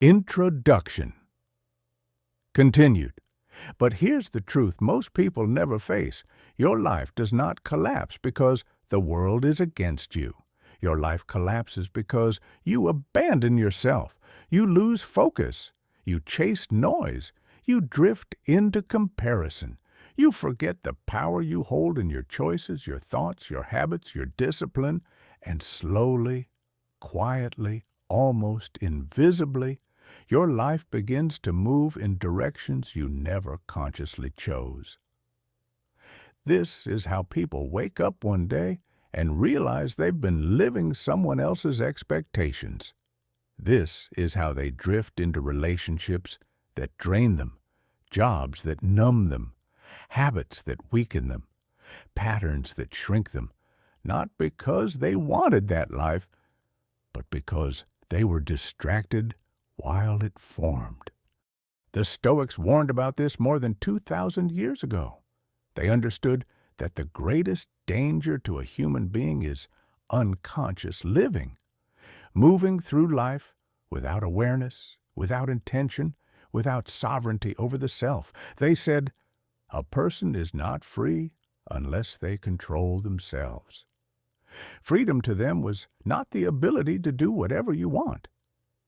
Introduction. Continued. But here's the truth most people never face. Your life does not collapse because the world is against you. Your life collapses because you abandon yourself. You lose focus. You chase noise. You drift into comparison. You forget the power you hold in your choices, your thoughts, your habits, your discipline, and slowly, quietly, almost invisibly, your life begins to move in directions you never consciously chose. This is how people wake up one day and realize they've been living someone else's expectations. This is how they drift into relationships that drain them, jobs that numb them, habits that weaken them, patterns that shrink them, not because they wanted that life, but because they were distracted while it formed. The Stoics warned about this more than 2,000 years ago. They understood that the greatest danger to a human being is unconscious living, moving through life without awareness, without intention, without sovereignty over the self. They said, a person is not free unless they control themselves. Freedom to them was not the ability to do whatever you want.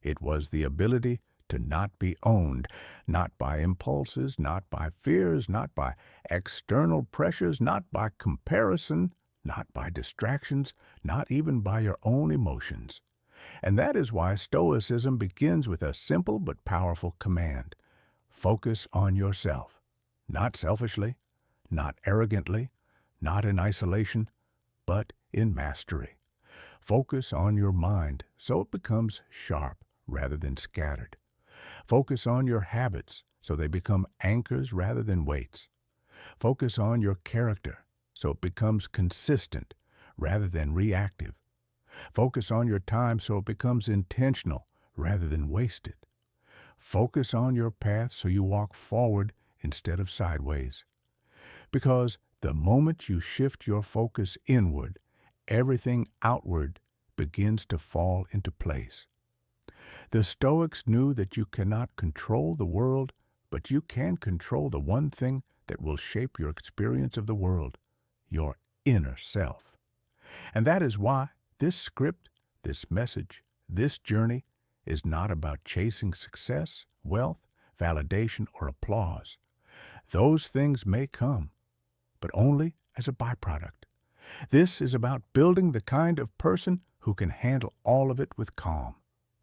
It was the ability to not be owned, not by impulses, not by fears, not by external pressures, not by comparison, not by distractions, not even by your own emotions. And that is why Stoicism begins with a simple but powerful command. Focus on yourself, not selfishly, not arrogantly, not in isolation, but in mastery. Focus on your mind so it becomes sharp rather than scattered. Focus on your habits so they become anchors rather than weights. Focus on your character so it becomes consistent rather than reactive. Focus on your time so it becomes intentional rather than wasted. Focus on your path so you walk forward instead of sideways. Because the moment you shift your focus inward, everything outward begins to fall into place. The Stoics knew that you cannot control the world, but you can control the one thing that will shape your experience of the world, your inner self. And that is why this script, this message, this journey is not about chasing success, wealth, validation, or applause. Those things may come, but only as a byproduct. This is about building the kind of person who can handle all of it with calm,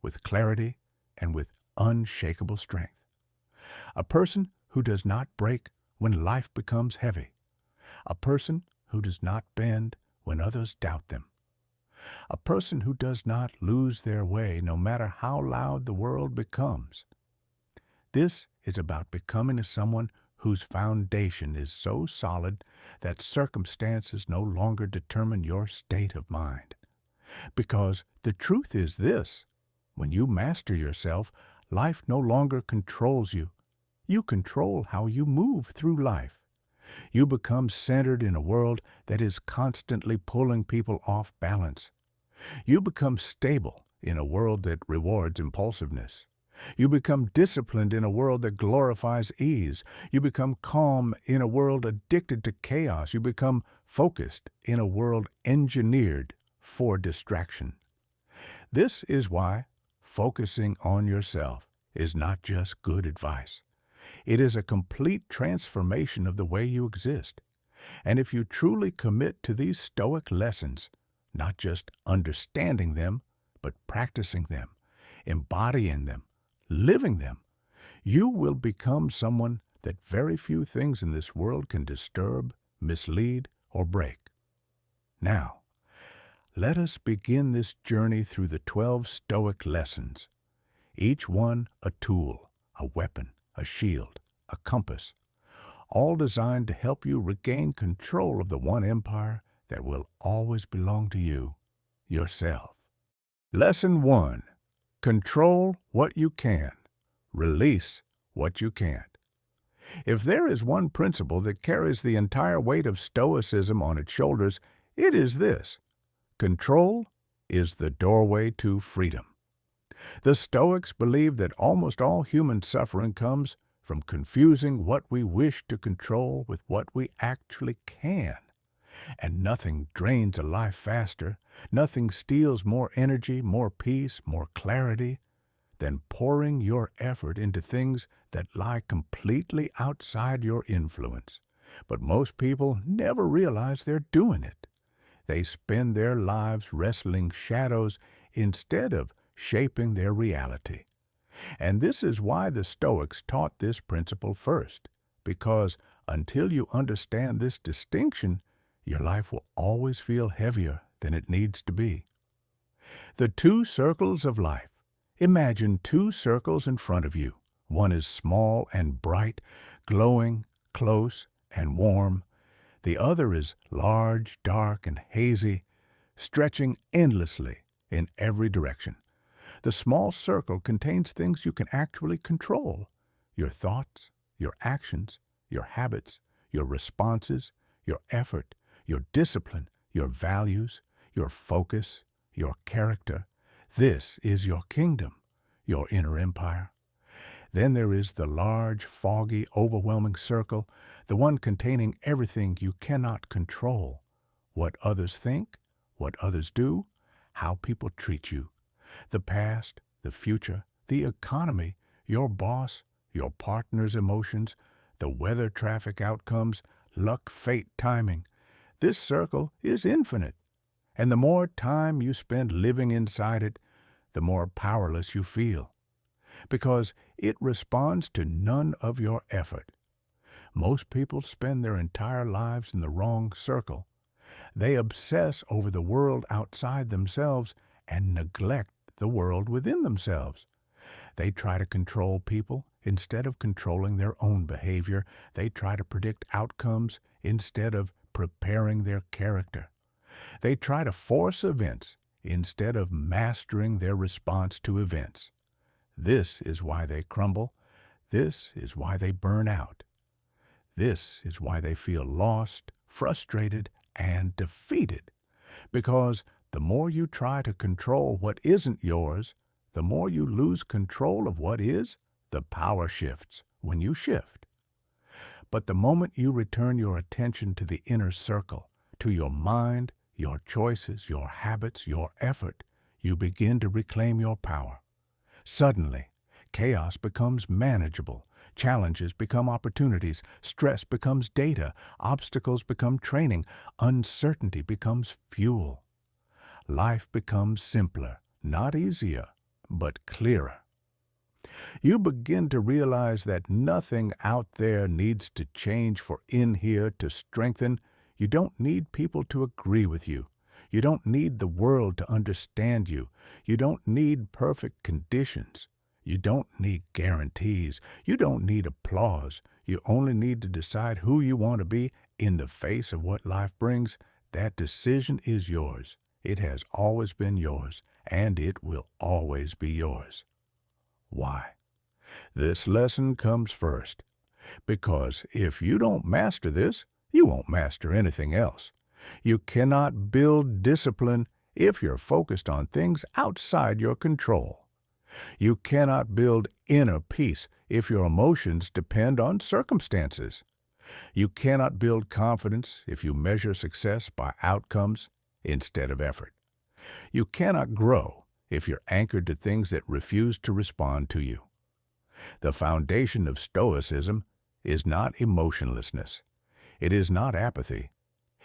with clarity, and with unshakable strength. A person who does not break when life becomes heavy. A person who does not bend when others doubt them. A person who does not lose their way no matter how loud the world becomes. This is about becoming someone whose foundation is so solid that circumstances no longer determine your state of mind. Because the truth is this, when you master yourself, life no longer controls you. You control how you move through life. You become centered in a world that is constantly pulling people off balance. You become stable in a world that rewards impulsiveness. You become disciplined in a world that glorifies ease. You become calm in a world addicted to chaos. You become focused in a world engineered for distraction. This is why focusing on yourself is not just good advice. It is a complete transformation of the way you exist. And if you truly commit to these Stoic lessons, not just understanding them, but practicing them, embodying them, living them, you will become someone that very few things in this world can disturb, mislead, or break. Now, let us begin this journey through the 12 Stoic lessons, each one a tool, a weapon, a shield, a compass, all designed to help you regain control of the one empire that will always belong to you, yourself. Lesson 1. Control what you can. Release what you can't. If there is one principle that carries the entire weight of Stoicism on its shoulders, it is this. Control is the doorway to freedom. The Stoics believed that almost all human suffering comes from confusing what we wish to control with what we actually can. And nothing drains a life faster, nothing steals more energy, more peace, more clarity than pouring your effort into things that lie completely outside your influence. But most people never realize they're doing it. They spend their lives wrestling shadows instead of shaping their reality. And this is why the Stoics taught this principle first, because until you understand this distinction, your life will always feel heavier than it needs to be. The two circles of life. Imagine two circles in front of you. One is small and bright, glowing, close, and warm. The other is large, dark, and hazy, stretching endlessly in every direction. The small circle contains things you can actually control: your thoughts, your actions, your habits, your responses, your effort, your discipline, your values, your focus, your character. This is your kingdom, your inner empire. Then there is the large, foggy, overwhelming circle, the one containing everything you cannot control: what others think, what others do, how people treat you, the past, the future, the economy, your boss, your partner's emotions, the weather traffic outcomes, luck, fate, timing. This circle is infinite, and the more time you spend living inside it, the more powerless you feel, because it responds to none of your effort. Most people spend their entire lives in the wrong circle. They obsess over the world outside themselves and neglect the world within themselves. They try to control people instead of controlling their own behavior. They try to predict outcomes instead of preparing their character. They try to force events instead of mastering their response to events. This is why they crumble. This is why they burn out. This is why they feel lost, frustrated, and defeated. Because the more you try to control what isn't yours, the more you lose control of what is. The power shifts when you shift. But the moment you return your attention to the inner circle, to your mind, your choices, your habits, your effort, you begin to reclaim your power. Suddenly, chaos becomes manageable. Challenges become opportunities. Stress becomes data. Obstacles become training. Uncertainty becomes fuel. Life becomes simpler, not easier, but clearer. You begin to realize that nothing out there needs to change for in here to strengthen. You don't need people to agree with you. You don't need the world to understand you. You don't need perfect conditions. You don't need guarantees. You don't need applause. You only need to decide who you want to be in the face of what life brings. That decision is yours. It has always been yours, and it will always be yours. Why? This lesson comes first, because if you don't master this, you won't master anything else. You cannot build discipline if you're focused on things outside your control. You cannot build inner peace if your emotions depend on circumstances. You cannot build confidence if you measure success by outcomes instead of effort. You cannot grow if you're anchored to things that refuse to respond to you. The foundation of Stoicism is not emotionlessness. It is not apathy.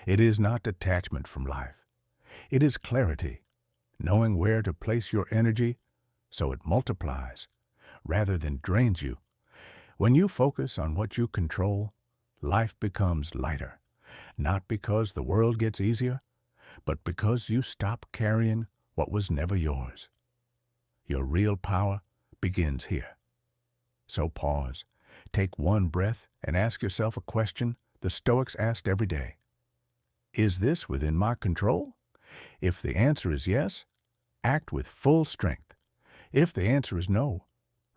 It is not detachment from life. It is clarity, knowing where to place your energy so it multiplies rather than drains you. When you focus on what you control, life becomes lighter, not because the world gets easier, but because you stop carrying what was never yours. Your real power begins here. So pause, take one breath, and ask yourself a question the Stoics asked every day. Is this within my control? If the answer is yes, act with full strength. If the answer is no,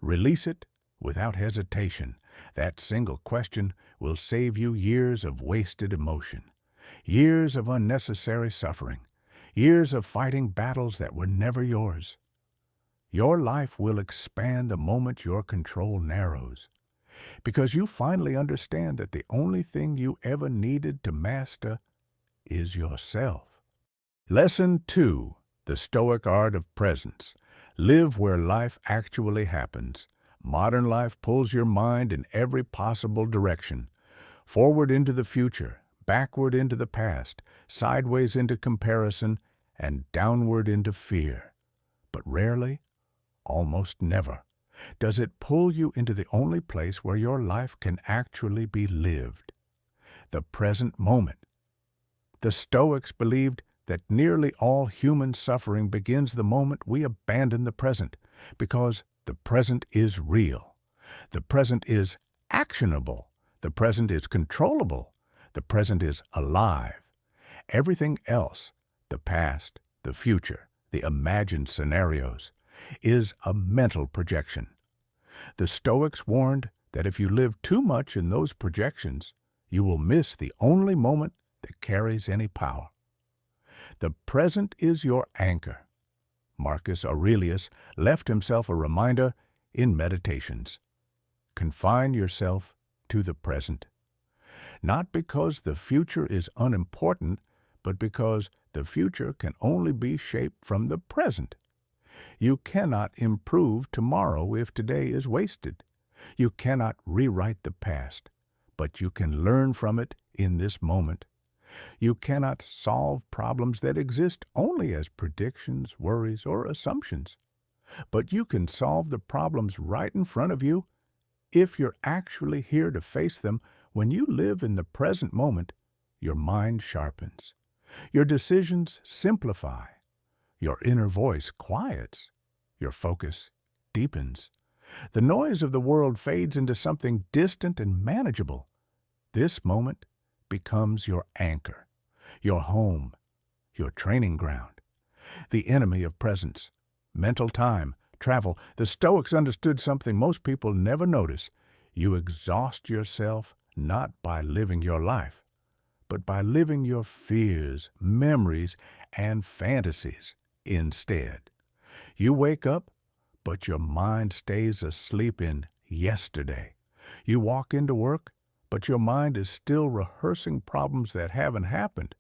release it without hesitation. That single question will save you years of wasted emotion, years of unnecessary suffering, years of fighting battles that were never yours. Your life will expand the moment your control narrows, because you finally understand that the only thing you ever needed to master is yourself. Lesson 2. The Stoic Art of Presence. Live where life actually happens. Modern life pulls your mind in every possible direction. Forward into the future, backward into the past, sideways into comparison, and downward into fear. But rarely, almost never, does it pull you into the only place where your life can actually be lived, the present moment. The Stoics believed that nearly all human suffering begins the moment we abandon the present, because the present is real. The present is actionable. The present is controllable. The present is alive. Everything else, the past, the future, the imagined scenarios, is a mental projection. The Stoics warned that if you live too much in those projections, you will miss the only moment that carries any power. The present is your anchor. Marcus Aurelius left himself a reminder in Meditations. Confine yourself to the present. Not because the future is unimportant, but because the future can only be shaped from the present. You cannot improve tomorrow if today is wasted. You cannot rewrite the past, but you can learn from it in this moment. You cannot solve problems that exist only as predictions, worries, or assumptions, but you can solve the problems right in front of you if you're actually here to face them. When you live in the present moment, your mind sharpens. Your decisions simplify. Your inner voice quiets. Your focus deepens. The noise of the world fades into something distant and manageable. This moment becomes your anchor, your home, your training ground. The enemy of presence, mental time, travel. The Stoics understood something most people never notice. You exhaust yourself not by living your life, but by living your fears, memories, and fantasies instead. You wake up, but your mind stays asleep in yesterday. You walk into work, but your mind is still rehearsing problems that haven't happened.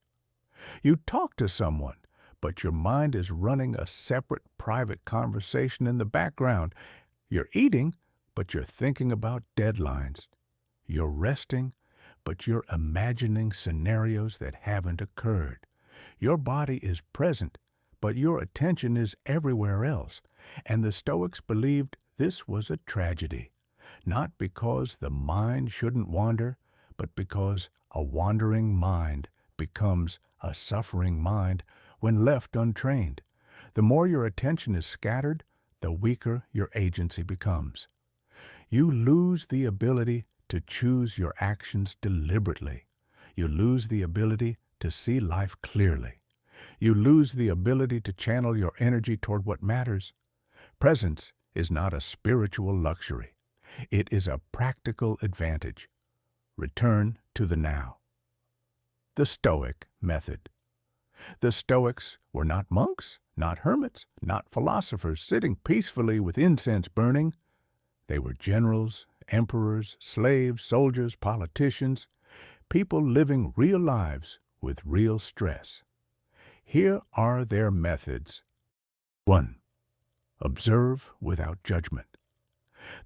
You talk to someone, but your mind is running a separate private conversation in the background. You're eating, but you're thinking about deadlines. You're resting, but you're imagining scenarios that haven't occurred. Your body is present, but your attention is everywhere else. And the Stoics believed this was a tragedy, not because the mind shouldn't wander, but because a wandering mind becomes a suffering mind when left untrained. The more your attention is scattered, the weaker your agency becomes. You lose the ability to choose your actions deliberately. You lose the ability to see life clearly. You lose the ability to channel your energy toward what matters. Presence is not a spiritual luxury. It is a practical advantage. Return to the now. The Stoic Method. The Stoics were not monks, not hermits, not philosophers sitting peacefully with incense burning. They were generals, emperors, slaves, soldiers, politicians, people living real lives with real stress. Here are their methods. 1. Observe without judgment.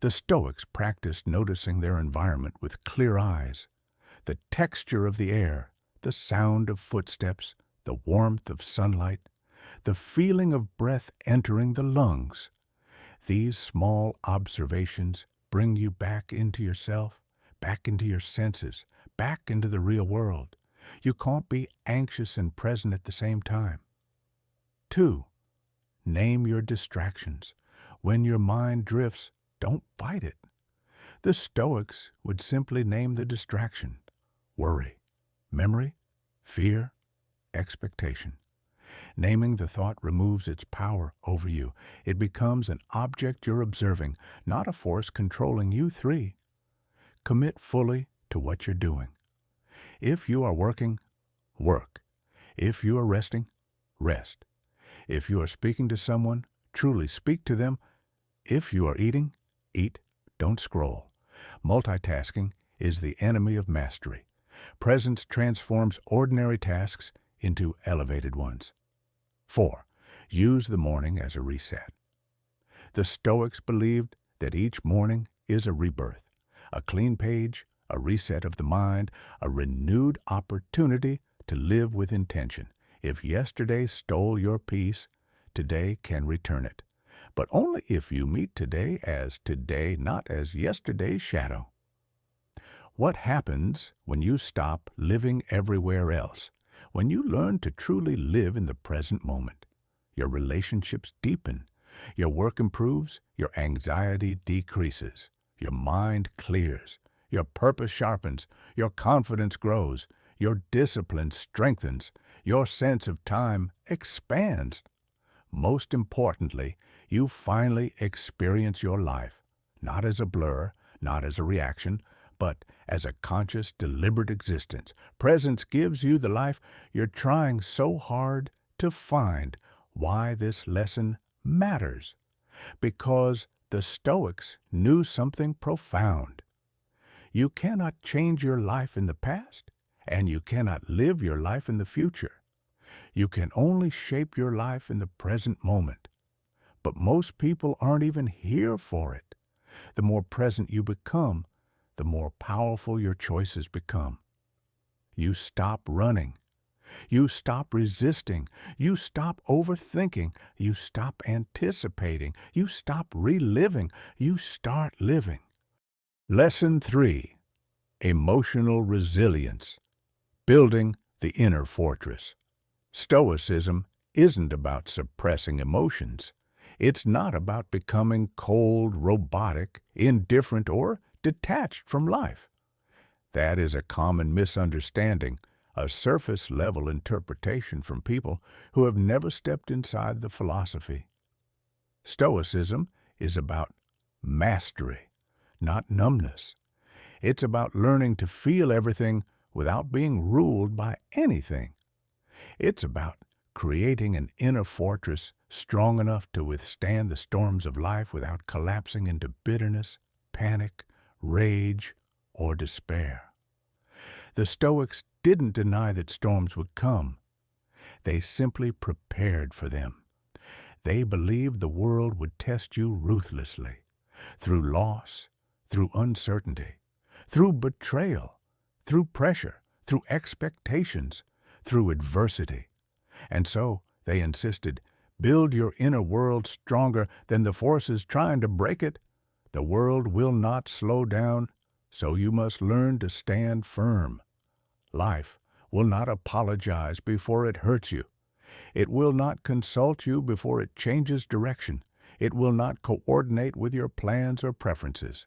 The Stoics practiced noticing their environment with clear eyes. The texture of the air, the sound of footsteps, the warmth of sunlight, the feeling of breath entering the lungs. These small observations bring you back into yourself, back into your senses, back into the real world. You can't be anxious and present at the same time. 2. Name your distractions. When your mind drifts, don't fight it. The Stoics would simply name the distraction: worry, memory, fear, expectation. Naming the thought removes its power over you. It becomes an object you're observing, not a force controlling you. 3. Commit fully to what you're doing. If you are working, work. If you are resting, rest. If you are speaking to someone, truly speak to them. If you are eating, eat, don't scroll. Multitasking is the enemy of mastery. Presence transforms ordinary tasks into elevated ones. 4. Use the morning as a reset. The Stoics believed that each morning is a rebirth, a clean page, a reset of the mind, a renewed opportunity to live with intention. If yesterday stole your peace, today can return it. But only if you meet today as today, not as yesterday's shadow. What happens when you stop living everywhere else? When you learn to truly live in the present moment? Your relationships deepen, your work improves, your anxiety decreases, your mind clears, your purpose sharpens, your confidence grows, your discipline strengthens, your sense of time expands. Most importantly, you finally experience your life, not as a blur, not as a reaction, but as a conscious, deliberate existence. Presence gives you the life you're trying so hard to find. Why this lesson matters? Because the Stoics knew something profound. You cannot change your life in the past, and you cannot live your life in the future. You can only shape your life in the present moment. But most people aren't even here for it. The more present you become, the more powerful your choices become. You stop running. You stop resisting. You stop overthinking. You stop anticipating. You stop reliving. You start living. Lesson 3. Emotional resilience. Building the inner fortress. Stoicism isn't about suppressing emotions. It's not about becoming cold, robotic, indifferent, or detached from life. That is a common misunderstanding, a surface-level interpretation from people who have never stepped inside the philosophy. Stoicism is about mastery, not numbness. It's about learning to feel everything without being ruled by anything. It's about creating an inner fortress strong enough to withstand the storms of life without collapsing into bitterness, panic, rage, or despair. The Stoics didn't deny that storms would come. They simply prepared for them. They believed the world would test you ruthlessly, through loss, through uncertainty, through betrayal, through pressure, through expectations, through adversity. And so, they insisted, build your inner world stronger than the forces trying to break it. The world will not slow down, so you must learn to stand firm. Life will not apologize before it hurts you. It will not consult you before it changes direction. It will not coordinate with your plans or preferences.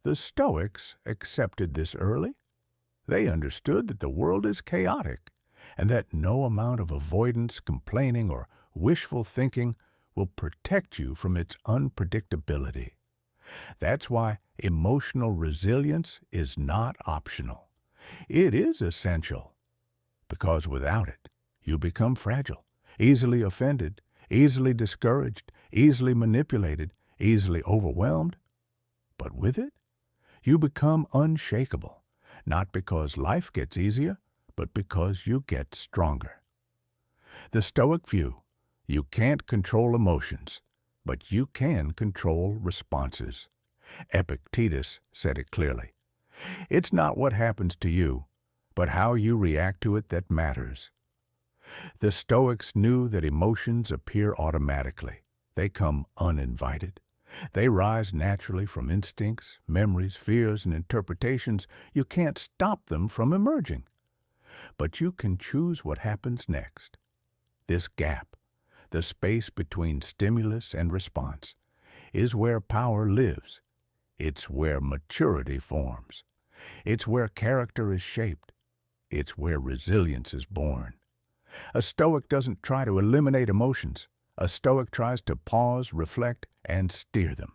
The Stoics accepted this early. They understood that the world is chaotic and that no amount of avoidance, complaining, or wishful thinking will protect you from its unpredictability. That's why emotional resilience is not optional. It is essential, because without it, you become fragile, easily offended, easily discouraged, easily manipulated, easily overwhelmed. But with it, you become unshakable, not because life gets easier, but because you get stronger. The Stoic view: you can't control emotions, but you can control responses. Epictetus said it clearly. It's not what happens to you, but how you react to it that matters. The Stoics knew that emotions appear automatically. They come uninvited. They rise naturally from instincts, memories, fears, and interpretations. You can't stop them from emerging. But you can choose what happens next. This gap, the space between stimulus and response, is where power lives. It's where maturity forms. It's where character is shaped. It's where resilience is born. A Stoic doesn't try to eliminate emotions. A Stoic tries to pause, reflect, and steer them.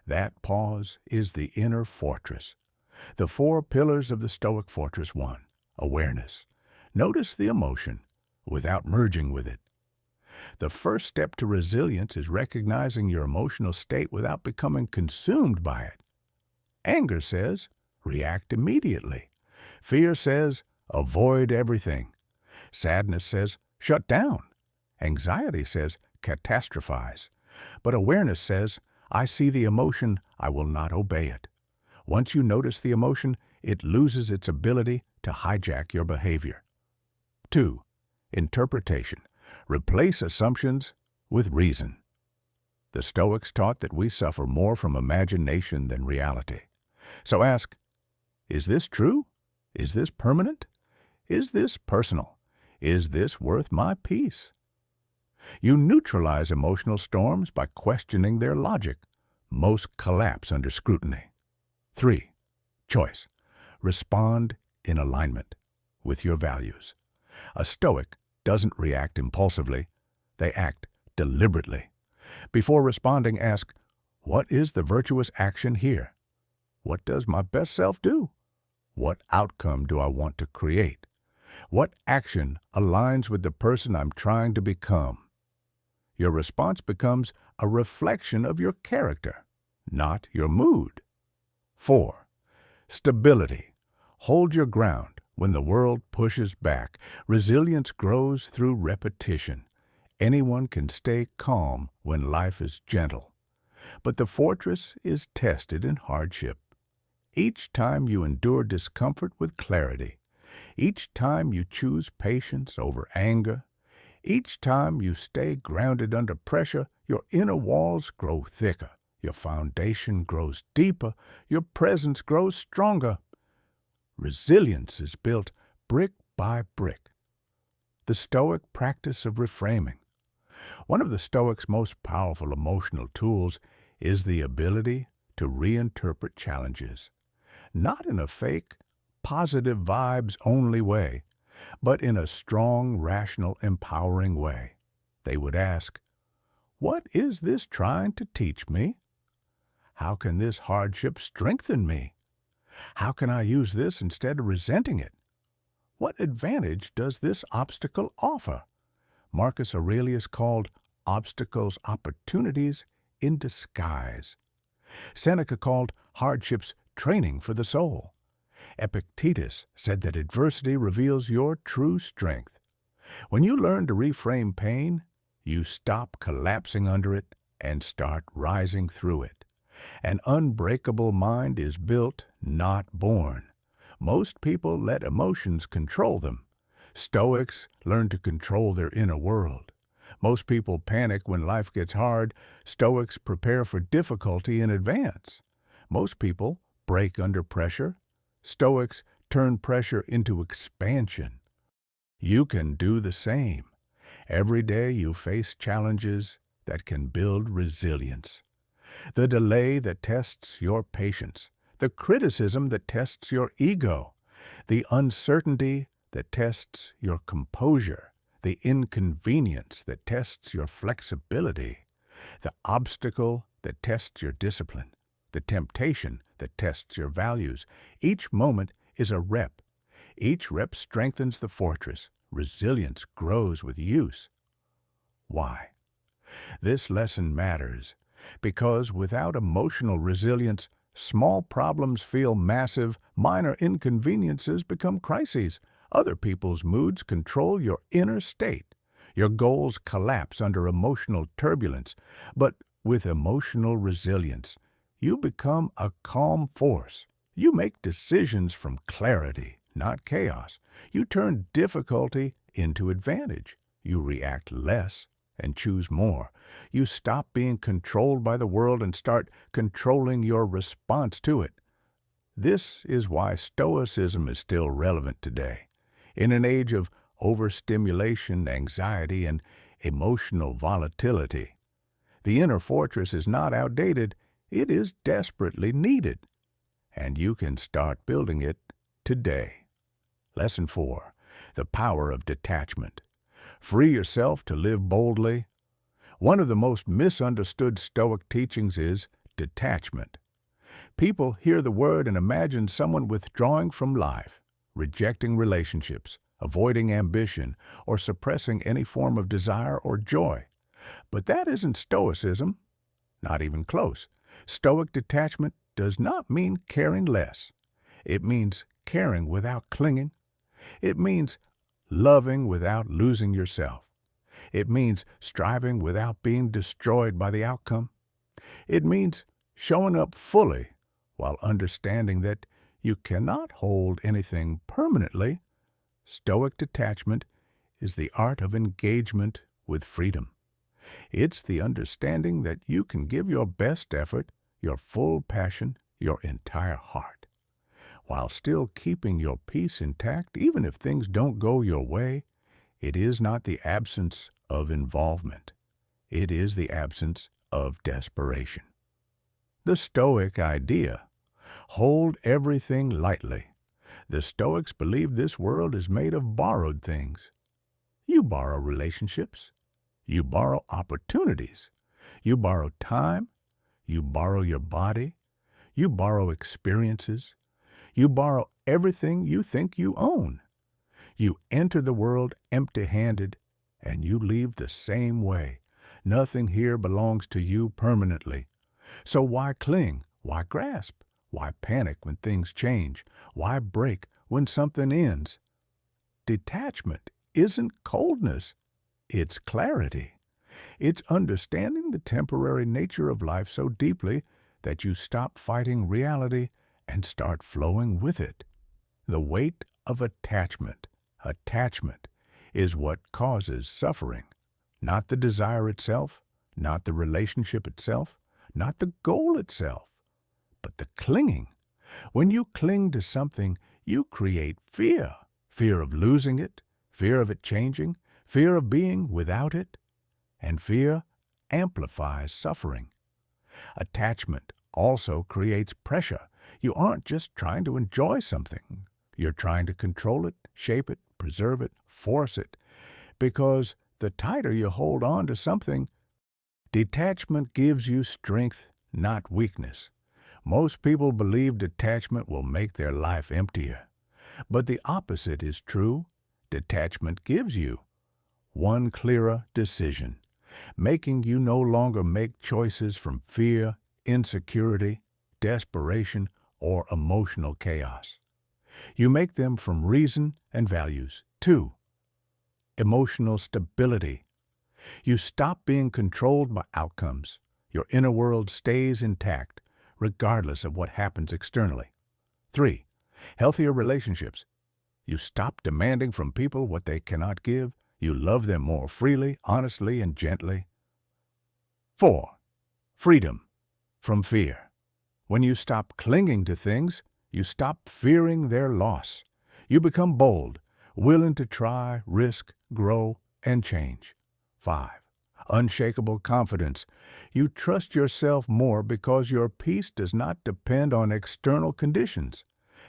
That pause is the inner fortress. The 4 pillars of the Stoic fortress: 1. Awareness. Notice the emotion without merging with it. The first step to resilience is recognizing your emotional state without becoming consumed by it. Anger says, react immediately. Fear says, avoid everything. Sadness says, shut down. Anxiety says, catastrophize. But awareness says, I see the emotion, I will not obey it. Once you notice the emotion, it loses its ability to hijack your behavior. 2. Interpretation. Replace assumptions with reason. The Stoics taught that we suffer more from imagination than reality. So ask, is this true? Is this permanent? Is this personal? Is this worth my peace? You neutralize emotional storms by questioning their logic. Most collapse under scrutiny. 3. Choice. Respond in alignment with your values. A Stoic doesn't react impulsively. They act deliberately. Before responding, ask, what is the virtuous action here? What does my best self do? What outcome do I want to create? What action aligns with the person I'm trying to become? Your response becomes a reflection of your character, not your mood. 4. Stability. Hold your ground when the world pushes back. Resilience grows through repetition. Anyone can stay calm when life is gentle. But the fortress is tested in hardship. Each time you endure discomfort with clarity, each time you choose patience over anger, each time you stay grounded under pressure, your inner walls grow thicker, your foundation grows deeper, your presence grows stronger. Resilience is built brick by brick. The Stoic practice of reframing. One of the Stoics' most powerful emotional tools is the ability to reinterpret challenges, not in a fake, positive vibes-only way, but in a strong, rational, empowering way. They would ask, what is this trying to teach me? How can this hardship strengthen me? How can I use this instead of resenting it? What advantage does this obstacle offer? Marcus Aurelius called obstacles opportunities in disguise. Seneca called hardships training for the soul. Epictetus said that adversity reveals your true strength. When you learn to reframe pain, you stop collapsing under it and start rising through it. An unbreakable mind is built, not born. Most people let emotions control them. Stoics learn to control their inner world. Most people panic when life gets hard. Stoics prepare for difficulty in advance. Most people break under pressure. Stoics turn pressure into expansion. You can do the same. Every day you face challenges that can build resilience. The delay that tests your patience, the criticism that tests your ego, the uncertainty that tests your composure, the inconvenience that tests your flexibility, the obstacle that tests your discipline, the temptation that tests your values. Each moment is a rep. Each rep strengthens the fortress. Resilience grows with use. Why? This lesson matters because without emotional resilience, small problems feel massive, minor inconveniences become crises. Other people's moods control your inner state. Your goals collapse under emotional turbulence. But with emotional resilience, you become a calm force. You make decisions from clarity, not chaos. You turn difficulty into advantage. You react less and choose more. You stop being controlled by the world and start controlling your response to it. This is why Stoicism is still relevant today. In an age of overstimulation, anxiety, and emotional volatility, the inner fortress is not outdated, it is desperately needed. And you can start building it today. Lesson 4. The power of detachment. Free yourself to live boldly. One of the most misunderstood Stoic teachings is detachment. People hear the word and imagine someone withdrawing from life, rejecting relationships, avoiding ambition, or suppressing any form of desire or joy. But that isn't Stoicism, not even close. Stoic detachment does not mean caring less. It means caring without clinging. It means loving without losing yourself. It means striving without being destroyed by the outcome. It means showing up fully while understanding that you cannot hold anything permanently. Stoic detachment is the art of engagement with freedom. It's the understanding that you can give your best effort, your full passion, your entire heart, while still keeping your peace intact even if things don't go your way. It is not the absence of involvement. It is the absence of desperation. The Stoic idea: hold everything lightly. The Stoics believe this world is made of borrowed things. You borrow relationships. You borrow opportunities. You borrow time. You borrow your body. You borrow experiences. You borrow everything you think you own. You enter the world empty-handed, and you leave the same way. Nothing here belongs to you permanently. So why cling? Why grasp? Why panic when things change? Why break when something ends? Detachment isn't coldness, it's clarity. It's understanding the temporary nature of life so deeply that you stop fighting reality and start flowing with it. The weight of attachment. Attachment is what causes suffering, not the desire itself, not the relationship itself, not the goal itself, but the clinging. When you cling to something, you create fear. Fear of losing it, fear of it changing, fear of being without it, and fear amplifies suffering. Attachment also creates pressure. You aren't just trying to enjoy something. You're trying to control it, shape it, preserve it, force it. Because the tighter you hold on to something, detachment gives you strength, not weakness. Most people believe detachment will make their life emptier. But the opposite is true. Detachment gives you one clearer decision, making you no longer make choices from fear, insecurity, desperation, or emotional chaos. You make them from reason and values. 2. Emotional stability. You stop being controlled by outcomes. Your inner world stays intact, regardless of what happens externally. 3. Healthier relationships. You stop demanding from people what they cannot give. You love them more freely, honestly, and gently. 4. Freedom from fear. When you stop clinging to things, you stop fearing their loss. You become bold, willing to try, risk, grow, and change. 5. Unshakable confidence. You trust yourself more because your peace does not depend on external conditions.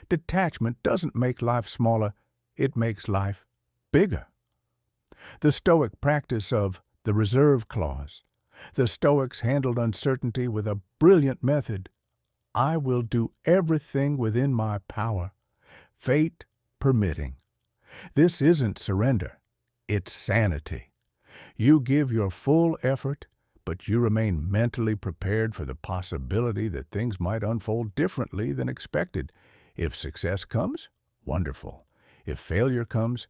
Detachment doesn't make life smaller, it makes life bigger. The Stoic practice of the reserve clause. The Stoics handled uncertainty with a brilliant method. I will do everything within my power, fate permitting. This isn't surrender, it's sanity. You give your full effort, but you remain mentally prepared for the possibility that things might unfold differently than expected. If success comes, wonderful. If failure comes,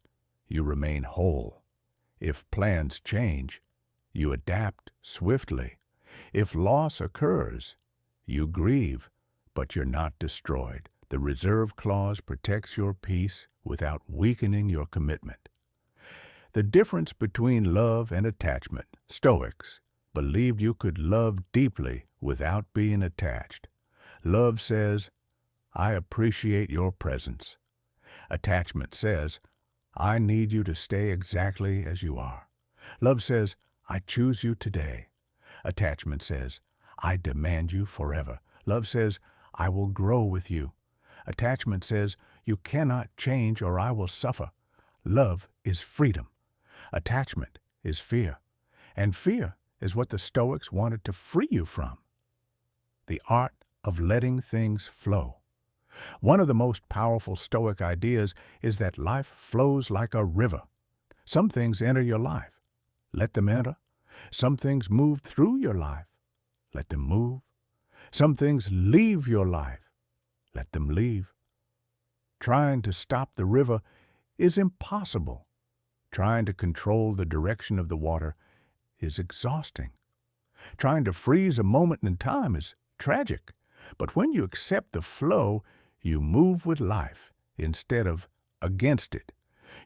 you remain whole. If plans change, you adapt swiftly. If loss occurs, you grieve, but you're not destroyed. The reserve clause protects your peace without weakening your commitment. The difference between love and attachment. Stoics believed you could love deeply without being attached. Love says, I appreciate your presence. Attachment says, I need you to stay exactly as you are. Love says, I choose you today. Attachment says, I demand you forever. Love says, I will grow with you. Attachment says, you cannot change or I will suffer. Love is freedom. Attachment is fear. And fear is what the Stoics wanted to free you from. The art of letting things flow. One of the most powerful Stoic ideas is that life flows like a river. Some things enter your life. Let them enter. Some things move through your life. Let them move. Some things leave your life. Let them leave. Trying to stop the river is impossible. Trying to control the direction of the water is exhausting. Trying to freeze a moment in time is tragic. But when you accept the flow, you move with life instead of against it.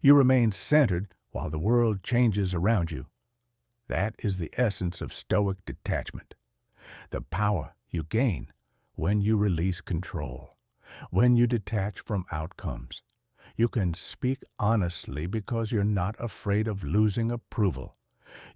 You remain centered while the world changes around you. That is the essence of Stoic detachment. The power you gain when you release control, when you detach from outcomes. You can speak honestly because you're not afraid of losing approval.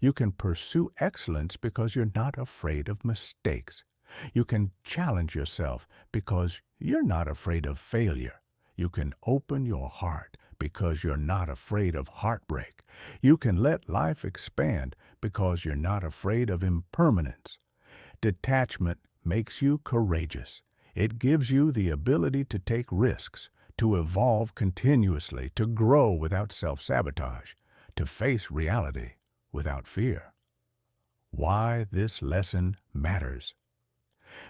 You can pursue excellence because you're not afraid of mistakes. You can challenge yourself because you're not afraid of failure. You can open your heart because you're not afraid of heartbreak. You can let life expand because you're not afraid of impermanence. Detachment makes you courageous. It gives you the ability to take risks, to evolve continuously, to grow without self-sabotage, to face reality without fear. Why this lesson matters.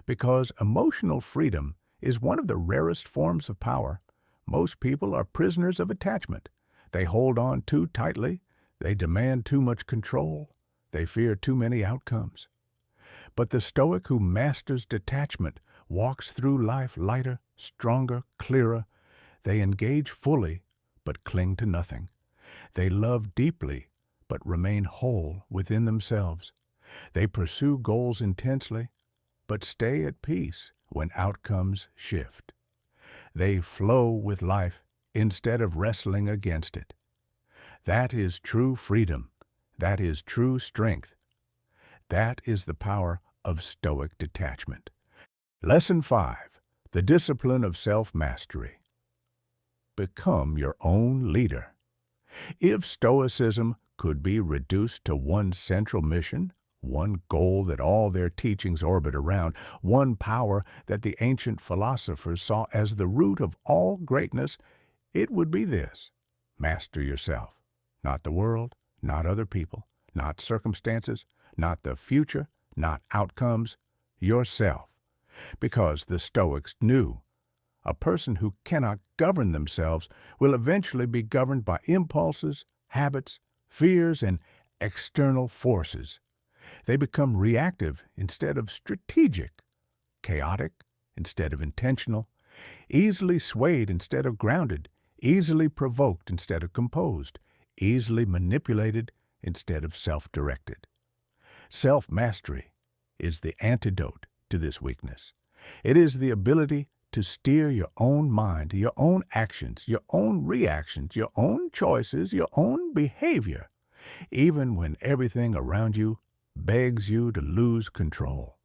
Because emotional freedom is one of the rarest forms of power. Most people are prisoners of attachment. They hold on too tightly. They demand too much control. They fear too many outcomes. But the Stoic who masters detachment walks through life lighter, stronger, clearer. They engage fully, but cling to nothing. They love deeply, but remain whole within themselves. They pursue goals intensely, but stay at peace when outcomes shift. They flow with life instead of wrestling against it. That is true freedom. That is true strength. That is the power of Stoic detachment. Lesson 5. The discipline of self-mastery. Become your own leader. If Stoicism could be reduced to one central mission, one goal that all their teachings orbit around, one power that the ancient philosophers saw as the root of all greatness, it would be this: master yourself. Not the world, not other people, not circumstances, not the future, not outcomes, yourself. Because the Stoics knew a person who cannot govern themselves will eventually be governed by impulses, habits, fears, and external forces. They become reactive instead of strategic, chaotic instead of intentional, easily swayed instead of grounded, easily provoked instead of composed, easily manipulated instead of self-directed. Self-mastery is the antidote to this weakness. It is the ability to steer your own mind, your own actions, your own reactions, your own choices, your own behavior, even when everything around you begs you to lose control.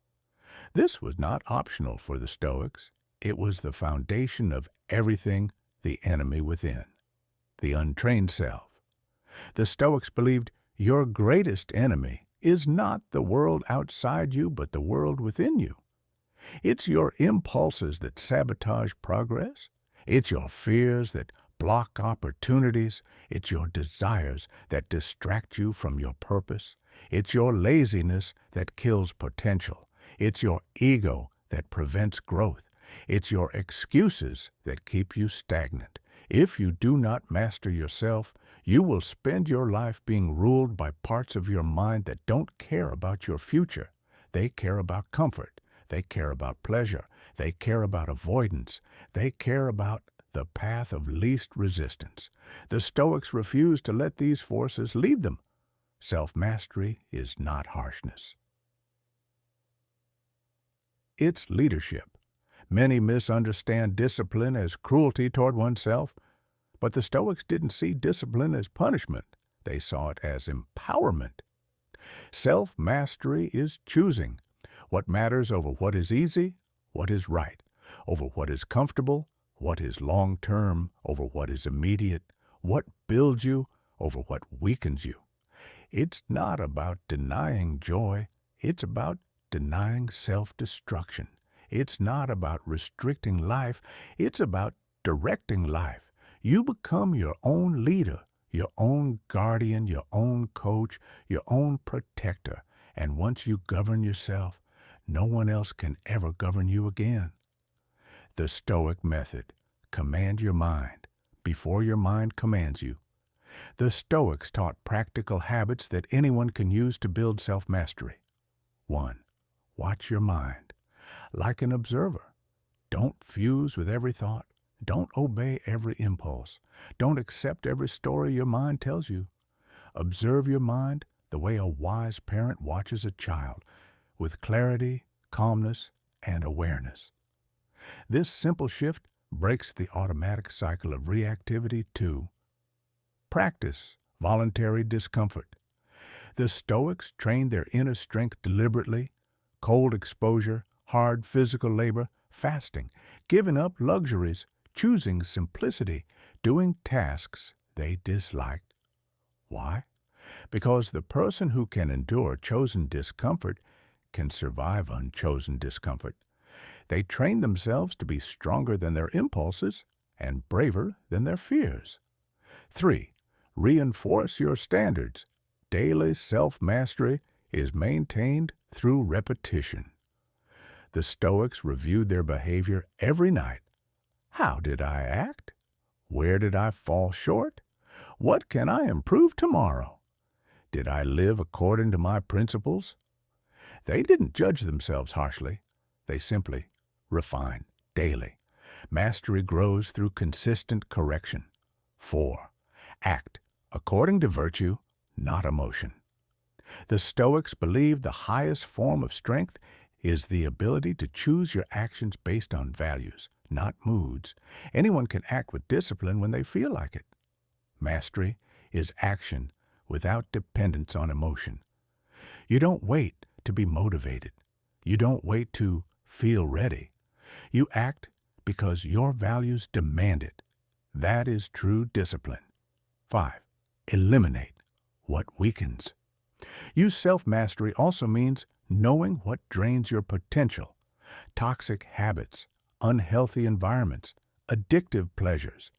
This was not optional for the Stoics. It was the foundation of everything the enemy within, the untrained self. The Stoics believed your greatest enemy is not the world outside you, but the world within you. It's your impulses that sabotage progress. It's your fears that block opportunities. It's your desires that distract you from your purpose. It's your laziness that kills potential. It's your ego that prevents growth. It's your excuses that keep you stagnant. If you do not master yourself, you will spend your life being ruled by parts of your mind that don't care about your future. They care about comfort. They care about pleasure. They care about avoidance. They care about the path of least resistance. The Stoics refuse to let these forces lead them. Self-mastery is not harshness. It's leadership. Many misunderstand discipline as cruelty toward oneself, but the Stoics didn't see discipline as punishment. They saw it as empowerment. Self-mastery is choosing what matters over what is easy, what is right, over what is comfortable, what is long-term, over what is immediate, what builds you over what weakens you. It's not about denying joy. It's about denying self-destruction. It's not about restricting life, it's about directing life. You become your own leader, your own guardian, your own coach, your own protector. And once you govern yourself, no one else can ever govern you again. The Stoic method. Command your mind before your mind commands you. The Stoics taught practical habits that anyone can use to build self-mastery. 1. Watch your mind. Like an observer. Don't fuse with every thought. Don't obey every impulse. Don't accept every story your mind tells you. Observe your mind the way a wise parent watches a child, with clarity, calmness, and awareness. This simple shift breaks the automatic cycle of reactivity to practice voluntary discomfort. The Stoics trained their inner strength deliberately: cold exposure, hard physical labor, fasting, giving up luxuries, choosing simplicity, doing tasks they disliked. Why? Because the person who can endure chosen discomfort can survive unchosen discomfort. They train themselves to be stronger than their impulses and braver than their fears. 3. Reinforce your standards. Daily self-mastery is maintained through repetition. The Stoics reviewed their behavior every night. How did I act? Where did I fall short? What can I improve tomorrow? Did I live according to my principles? They didn't judge themselves harshly. They simply refined daily. Mastery grows through consistent correction. 4. Act according to virtue, not emotion. The Stoics believe the highest form of strength is the ability to choose your actions based on values, not moods. Anyone can act with discipline when they feel like it. Mastery is action without dependence on emotion. You don't wait to be motivated. You don't wait to feel ready. You act because your values demand it. That is true discipline. 5. Eliminate what weakens. Use self-mastery also means knowing what drains your potential. Toxic habits, unhealthy environments, addictive pleasures,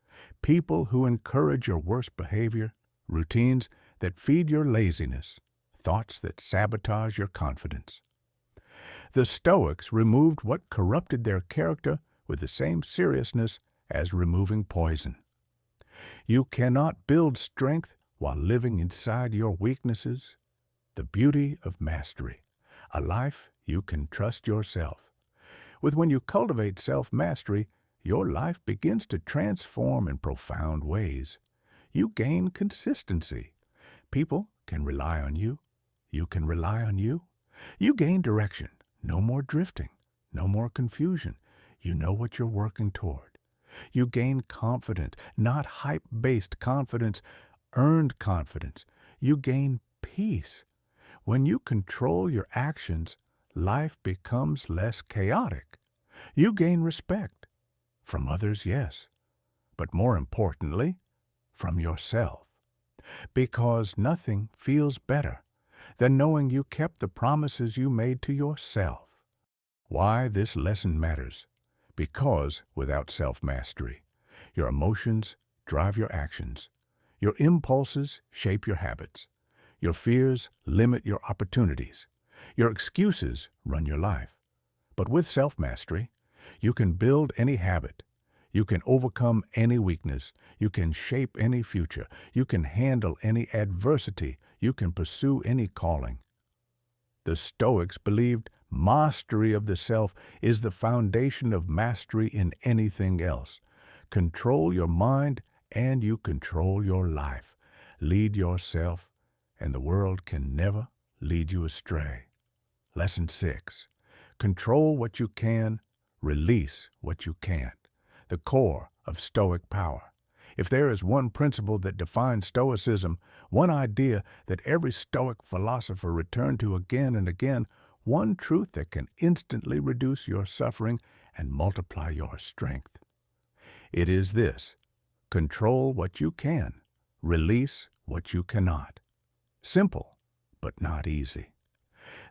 people who encourage your worst behavior, routines that feed your laziness, thoughts that sabotage your confidence. The Stoics removed what corrupted their character with the same seriousness as removing poison. You cannot build strength while living inside your weaknesses. The beauty of mastery, a life you can trust yourself. When you cultivate self-mastery, your life begins to transform in profound ways. You gain consistency. People can rely on you. You can rely on you. You gain direction. No more drifting. No more confusion. You know what you're working toward. You gain confidence, not hype-based confidence, earned confidence. You gain peace. When you control your actions, life becomes less chaotic. You gain respect. From others, yes. But more importantly, from yourself. Because nothing feels better than knowing you kept the promises you made to yourself. Why this lesson matters? Because without self-mastery, your emotions drive your actions. Your impulses shape your habits. Your fears limit your opportunities. Your excuses run your life. But with self-mastery, you can build any habit. You can overcome any weakness. You can shape any future. You can handle any adversity. You can pursue any calling. The Stoics believed mastery of the self is the foundation of mastery in anything else. Control your mind and you control your life. Lead yourself and the world can never lead you astray. Lesson 6. Control what you can, release what you can't. The core of Stoic power. If there is one principle that defines Stoicism, one idea that every Stoic philosopher returned to again and again, one truth that can instantly reduce your suffering and multiply your strength. It is this: control what you can, release what you cannot. Simple, but not easy.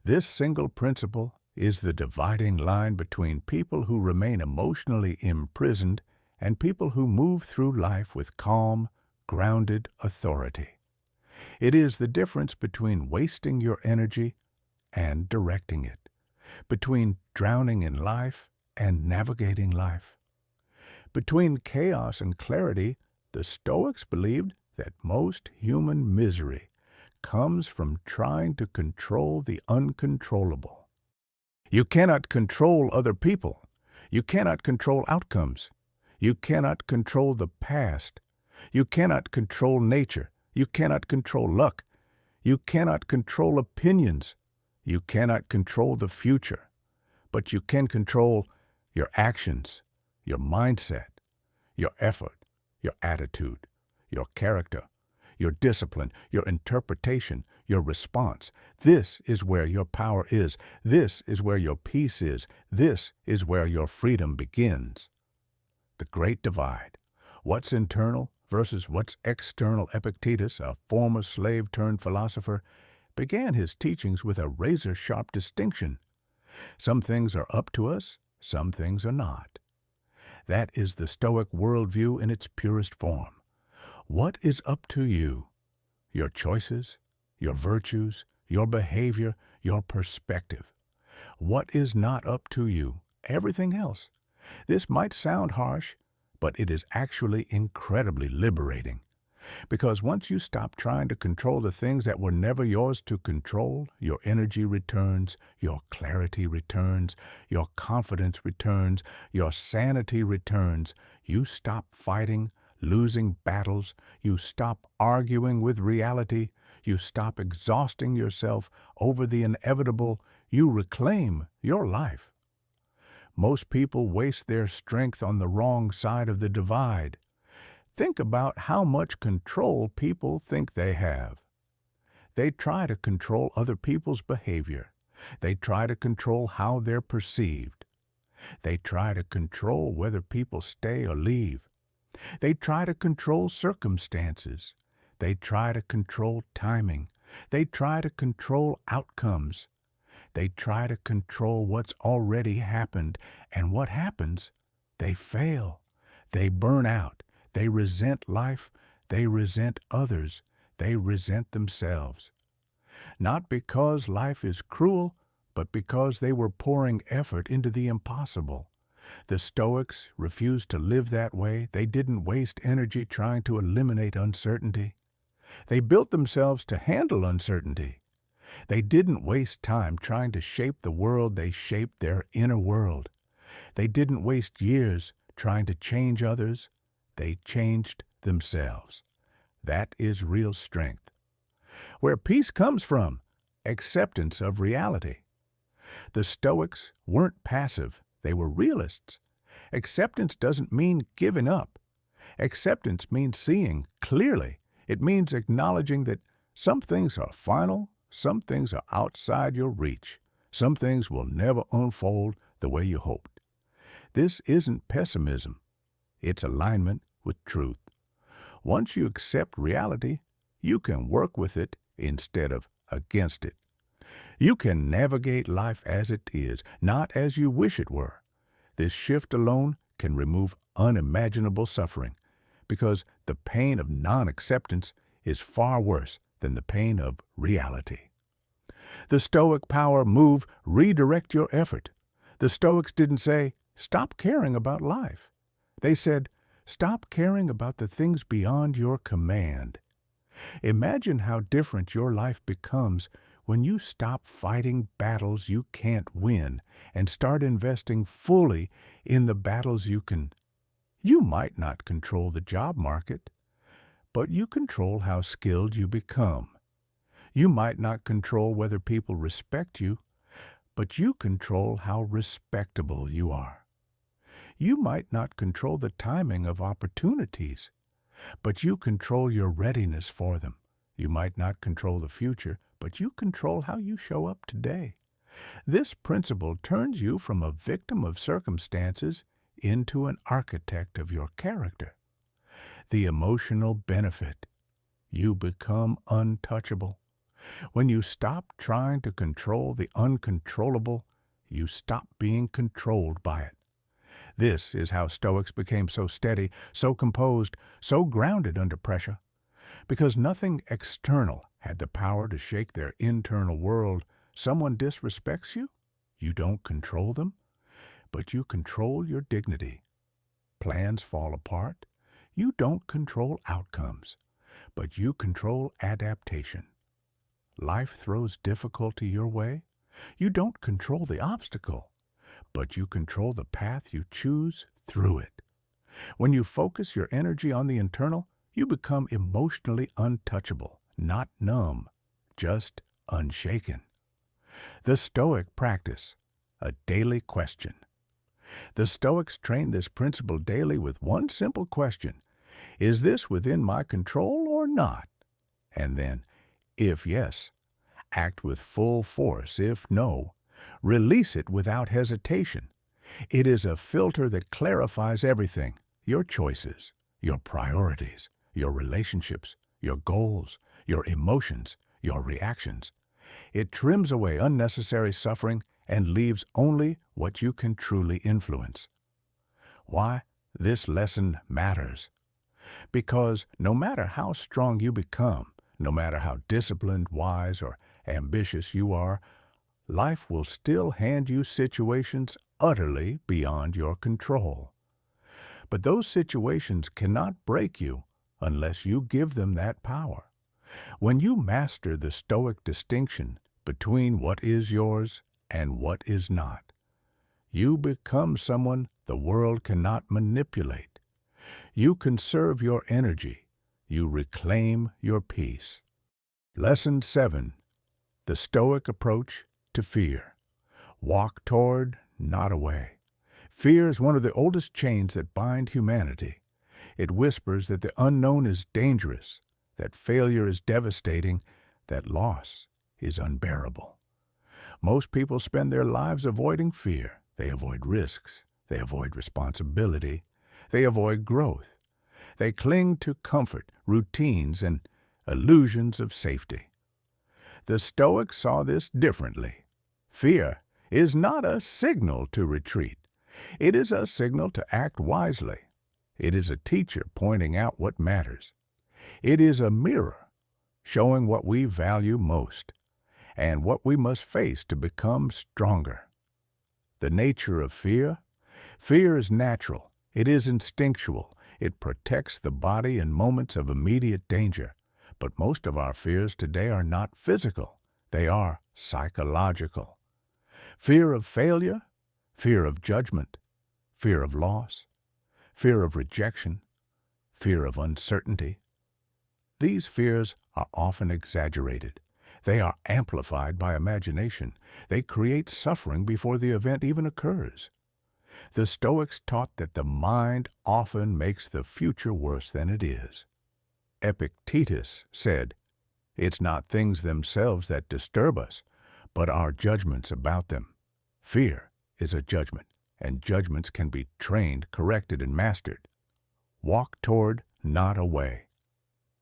This single principle is the dividing line between people who remain emotionally imprisoned and people who move through life with calm, grounded authority. It is the difference between wasting your energy and directing it, between drowning in life and navigating life. Between chaos and clarity, the Stoics believed that most human misery comes from trying to control the uncontrollable. You cannot control other people. You cannot control outcomes. You cannot control the past. You cannot control nature. You cannot control luck. You cannot control opinions. You cannot control the future. But you can control your actions, your mindset, your effort, your attitude, your character, your discipline, your interpretation, your response. This is where your power is. This is where your peace is. This is where your freedom begins. The Great Divide. What's internal versus what's external? Epictetus, a former slave-turned-philosopher, began his teachings with a razor-sharp distinction. Some things are up to us, some things are not. That is the Stoic worldview in its purest form. What is up to you? Your choices, your virtues, your behavior, your perspective. What is not up to you? Everything else. This might sound harsh, but it is actually incredibly liberating. Because once you stop trying to control the things that were never yours to control, your energy returns, your clarity returns, your confidence returns, your sanity returns. You stop fighting, losing battles. You stop arguing with reality. You stop exhausting yourself over the inevitable. You reclaim your life. Most people waste their strength on the wrong side of the divide. Think about how much control people think they have. They try to control other people's behavior. They try to control how they're perceived. They try to control whether people stay or leave. They try to control circumstances. They try to control timing. They try to control outcomes. They try to control what's already happened. And what happens? They fail. They burn out. They resent life. They resent others. They resent themselves. Not because life is cruel, but because they were pouring effort into the impossible. The Stoics refused to live that way. They didn't waste energy trying to eliminate uncertainty. They built themselves to handle uncertainty. They didn't waste time trying to shape the world. They shaped their inner world. They didn't waste years trying to change others. They changed themselves. That is real strength. Where peace comes from, acceptance of reality. The Stoics weren't passive. They were realists. Acceptance doesn't mean giving up. Acceptance means seeing clearly. It means acknowledging that some things are final, some things are outside your reach. Some things will never unfold the way you hoped. This isn't pessimism. It's alignment with truth. Once you accept reality, you can work with it instead of against it. You can navigate life as it is, not as you wish it were. This shift alone can remove unimaginable suffering, because the pain of non-acceptance is far worse than the pain of reality. The Stoic power move, redirect your effort. The Stoics didn't say, stop caring about life. They said, stop caring about the things beyond your command. Imagine how different your life becomes when you stop fighting battles you can't win and start investing fully in the battles you can. You might not control the job market, but you control how skilled you become. You might not control whether people respect you, but you control how respectable you are. You might not control the timing of opportunities, but you control your readiness for them. You might not control the future, but you control how you show up today. This principle turns you from a victim of circumstances into an architect of your character. The emotional benefit. You become untouchable. When you stop trying to control the uncontrollable, You stop being controlled by it. This is how Stoics became so steady, so composed, so grounded under pressure. Because nothing external had the power to shake their internal world. Someone disrespects you? You don't control them, but you control your dignity. Plans fall apart? You don't control outcomes, but you control adaptation. Life throws difficulty your way? You don't control the obstacle, but you control the path you choose through it. When you focus your energy on the internal, you become emotionally untouchable, not numb, just unshaken. The Stoic practice, a daily question. The Stoics train this principle daily with one simple question: is this within my control or not? And then, if yes, act with full force. If no, release it without hesitation. It is a filter that clarifies everything: your choices, your priorities, your relationships, your goals, your emotions, your reactions. It trims away unnecessary suffering and leaves only what you can truly influence. Why this lesson matters? Because no matter how strong you become, no matter how disciplined, wise, or ambitious you are, life will still hand you situations utterly beyond your control. But those situations cannot break you unless you give them that power. When you master the Stoic distinction between what is yours and what is not, you become someone the world cannot manipulate. You conserve your energy. You reclaim your peace. Lesson 7. The Stoic approach to fear. Walk toward, not away. Fear is one of the oldest chains that bind humanity. It whispers that the unknown is dangerous, that failure is devastating, that loss is unbearable. Most people spend their lives avoiding fear. They avoid risks. They avoid responsibility. They avoid growth. They cling to comfort, routines, and illusions of safety. The Stoics saw this differently. Fear is not a signal to retreat. It is a signal to act wisely. It is a teacher pointing out what matters. It is a mirror showing what we value most and what we must face to become stronger. The nature of fear? Fear is natural. It is instinctual. It protects the body in moments of immediate danger. But most of our fears today are not physical. They are psychological. Fear of failure, fear of judgment, fear of loss, fear of rejection, fear of uncertainty. These fears are often exaggerated. They are amplified by imagination. They create suffering before the event even occurs. The Stoics taught that the mind often makes the future worse than it is. Epictetus said, "It's not things themselves that disturb us, but our judgments about them." Fear is a judgment, and judgments can be trained, corrected, and mastered. Walk toward, not away.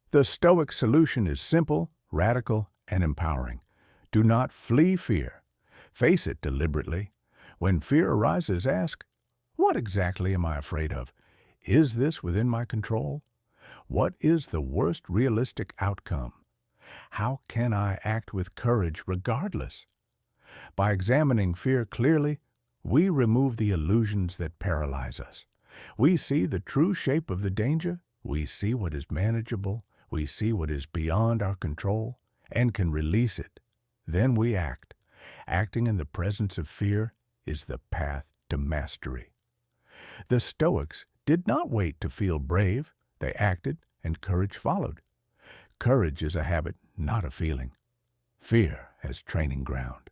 The Stoic solution is simple, radical, and empowering. Do not flee fear. Face it deliberately. When fear arises, ask, what exactly am I afraid of? Is this within my control? What is the worst realistic outcome? How can I act with courage regardless? By examining fear clearly, we remove the illusions that paralyze us. We see the true shape of the danger. We see what is manageable. We see what is beyond our control and can release it. Then we act. Acting in the presence of fear is the path to mastery. The Stoics did not wait to feel brave. They acted, and courage followed. Courage is a habit, not a feeling. Fear as training ground.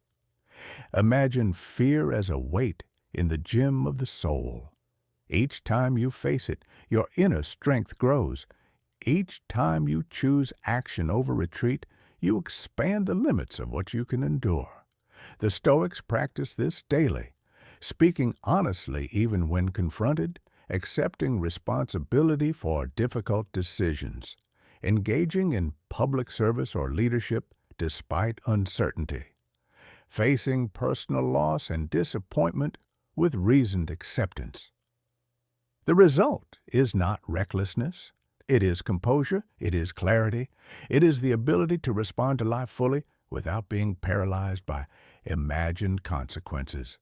Imagine fear as a weight in the gym of the soul. Each time you face it, your inner strength grows. Each time you choose action over retreat, you expand the limits of what you can endure. The Stoics practice this daily, speaking honestly even when confronted, accepting responsibility for difficult decisions, engaging in public service or leadership despite uncertainty. facing personal loss and disappointment with reasoned acceptance. The result is not recklessness. It is composure, it is clarity, it is the ability to respond to life fully without being paralyzed by imagined consequences.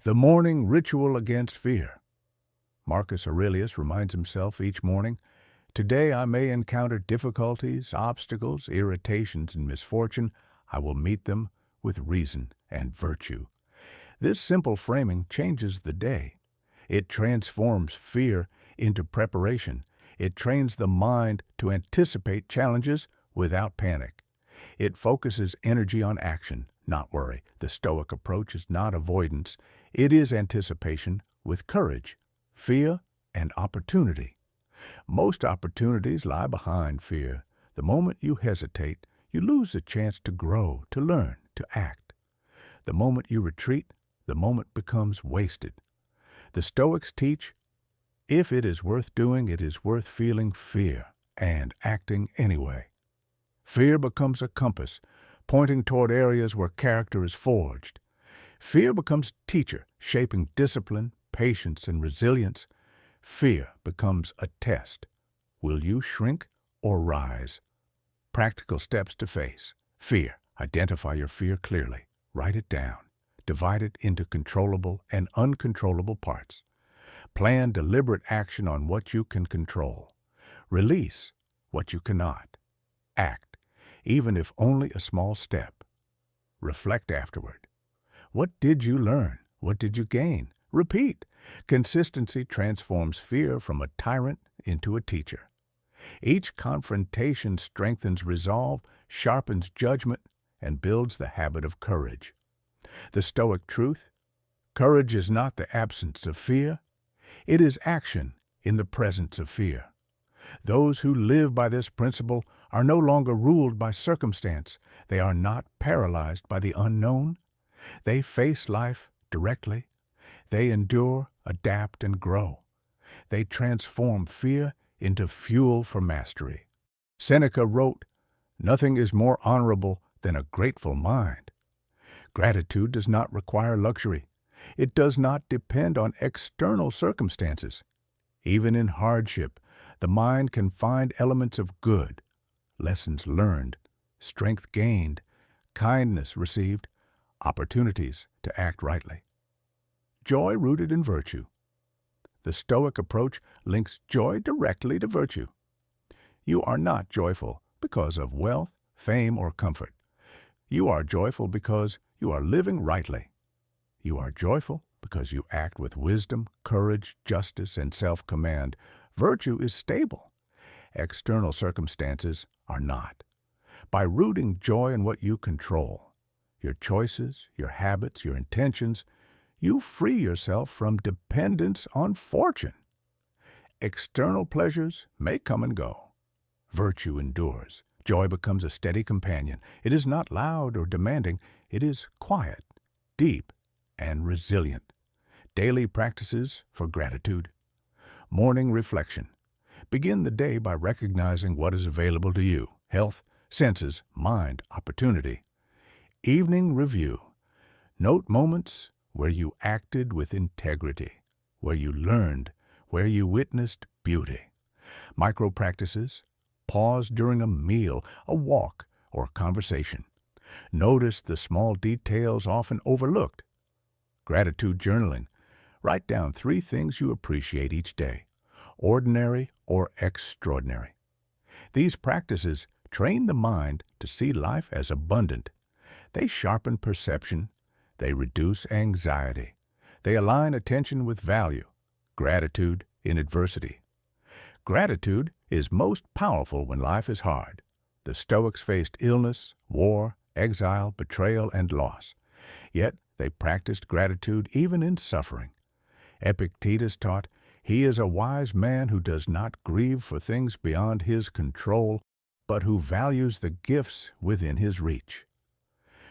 The morning ritual against fear. Marcus Aurelius reminds himself each morning, "Today I may encounter difficulties, obstacles, irritations, and misfortune. I will meet them with reason and virtue." This simple framing changes the day. It transforms fear into preparation. It trains the mind to anticipate challenges without panic. It focuses energy on action, not worry. The Stoic approach is not avoidance. It is anticipation with courage, fear, and opportunity. Most opportunities lie behind fear. The moment you hesitate, you lose a chance to grow, to learn, to act. The moment you retreat, the moment becomes wasted. The Stoics teach, if it is worth doing, it is worth feeling fear and acting anyway. Fear becomes a compass, pointing toward areas where character is forged. Fear becomes teacher, shaping discipline, patience, and resilience. Fear becomes a test. Will you shrink or rise? Practical steps to face. Fear. Identify your fear clearly. Write it down. Divide it into controllable and uncontrollable parts. Plan deliberate action on what you can control. Release what you cannot. Act, even if only a small step. Reflect afterward. What did you learn? What did you gain? Repeat. Consistency transforms fear from a tyrant into a teacher. Each confrontation strengthens resolve, sharpens judgment, and builds the habit of courage. The Stoic Truth: courage is not the absence of fear. It is action in the presence of fear. Those who live by this principle are no longer ruled by circumstance. They are not paralyzed by the unknown. They face life directly. They endure, adapt, and grow. They transform fear into fuel for mastery. Seneca wrote, "Nothing is more honorable than a grateful mind." Gratitude does not require luxury. It does not depend on external circumstances. Even in hardship, the mind can find elements of good, lessons learned, strength gained, kindness received, opportunities to act rightly. Joy rooted in virtue. The Stoic approach links joy directly to virtue. You are not joyful because of wealth, fame, or comfort. You are joyful because you are living rightly. You are joyful because you act with wisdom, courage, justice, and self-command. Virtue is stable. External circumstances are not. By rooting joy in what you control, your choices, your habits, your intentions, you free yourself from dependence on fortune. External pleasures may come and go. Virtue endures. Joy becomes a steady companion. It is not loud or demanding. It is quiet, deep, and resilient. Daily practices for gratitude. Morning reflection. Begin the day by recognizing what is available to you: health, senses, mind, opportunity. Evening review. Note moments where you acted with integrity, where you learned, where you witnessed beauty. Micro practices. Pause during a meal, a walk, or conversation. Notice the small details often overlooked. Gratitude journaling. Write down 3 things you appreciate each day, ordinary or extraordinary. These practices train the mind to see life as abundant. They sharpen perception. They reduce anxiety. They align attention with value. Gratitude in adversity. Gratitude is most powerful when life is hard. The Stoics faced illness, war, exile, betrayal, and loss. Yet they practiced gratitude even in suffering. Epictetus taught, "He is a wise man who does not grieve for things beyond his control, but who values the gifts within his reach."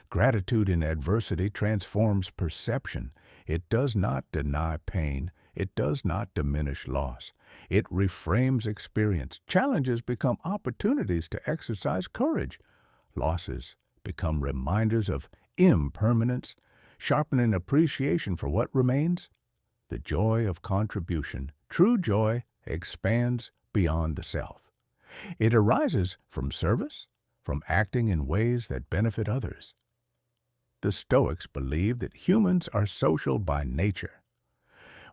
Gratitude in adversity transforms perception. It does not deny pain. It does not diminish loss. It reframes experience. Challenges become opportunities to exercise courage. Losses become reminders of impermanence, sharpening appreciation for what remains. The joy of contribution, true joy, expands beyond the self. It arises from service, from acting in ways that benefit others. The Stoics believe that humans are social by nature.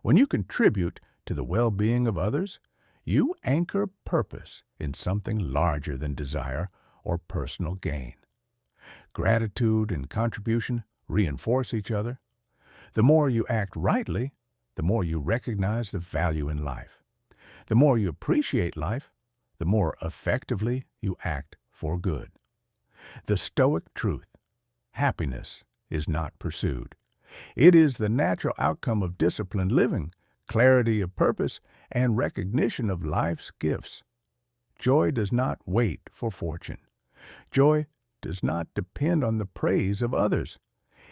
When you contribute to the well-being of others, you anchor purpose in something larger than desire or personal gain. Gratitude and contribution reinforce each other. The more you act rightly, the more you recognize the value in life. The more you appreciate life, the more effectively you act for good. The Stoic truth: happiness is not pursued. It is the natural outcome of disciplined living, clarity of purpose, and recognition of life's gifts. Joy does not wait for fortune. Joy does not depend on the praise of others.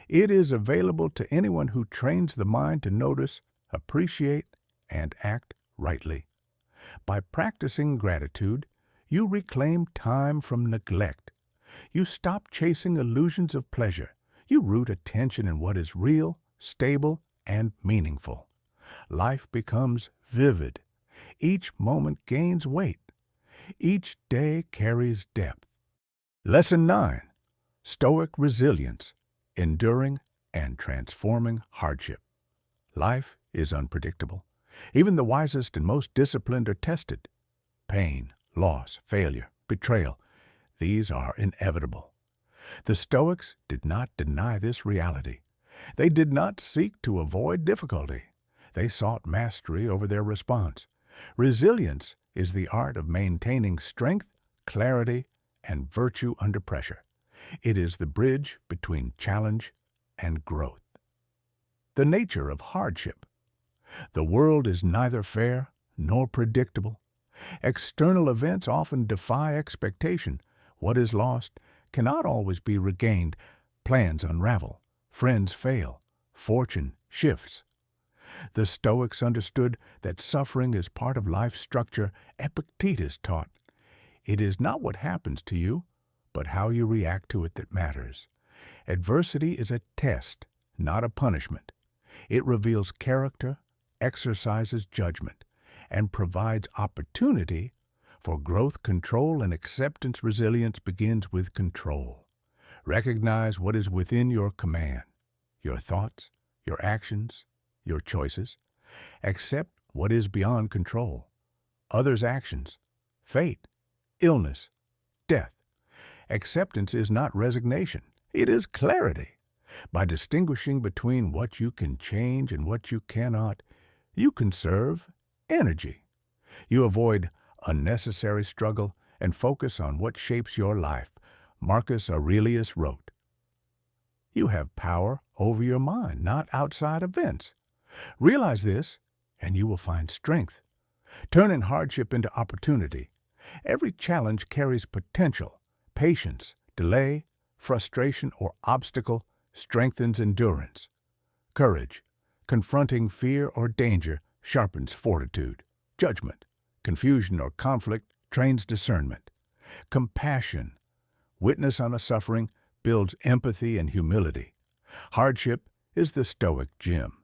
It is available to anyone who trains the mind to notice, appreciate, and act rightly. By practicing gratitude, you reclaim time from neglect. You stop chasing illusions of pleasure. You root attention in what is real, stable, and meaningful. Life becomes vivid. Each moment gains weight. Each day carries depth. Lesson 9. Stoic resilience: enduring and transforming hardship. Life is unpredictable. Even the wisest and most disciplined are tested. Pain, loss, failure, betrayal, these are inevitable. The Stoics did not deny this reality. They did not seek to avoid difficulty. They sought mastery over their response. Resilience is the art of maintaining strength, clarity, and virtue under pressure. It is the bridge between challenge and growth. The nature of hardship. The world is neither fair nor predictable. External events often defy expectation. What is lost cannot always be regained. Plans unravel. Friends fail. Fortune shifts. The Stoics understood that suffering is part of life's structure. Epictetus taught, "It is not what happens to you, but how you react to it that matters." Adversity is a test, not a punishment. It reveals character, exercises judgment, and provides opportunity for growth. Control and acceptance. Resilience begins with control. Recognize what is within your command: your thoughts, your actions, your choices. Accept what is beyond control: others' actions, fate, illness, death. Acceptance is not resignation. It is clarity. By distinguishing between what you can change and what you cannot, you conserve energy. You avoid unnecessary struggle and focus on what shapes your life. Marcus Aurelius wrote, "You have power over your mind, not outside events." Realize this, and you will find strength. Turning hardship into opportunity. Every challenge carries potential. Patience, delay, frustration, or obstacle strengthens endurance. Courage. Confronting fear or danger sharpens fortitude. Judgment. Confusion or conflict trains discernment. Compassion. Witness on a suffering builds empathy and humility. Hardship is the Stoic gym.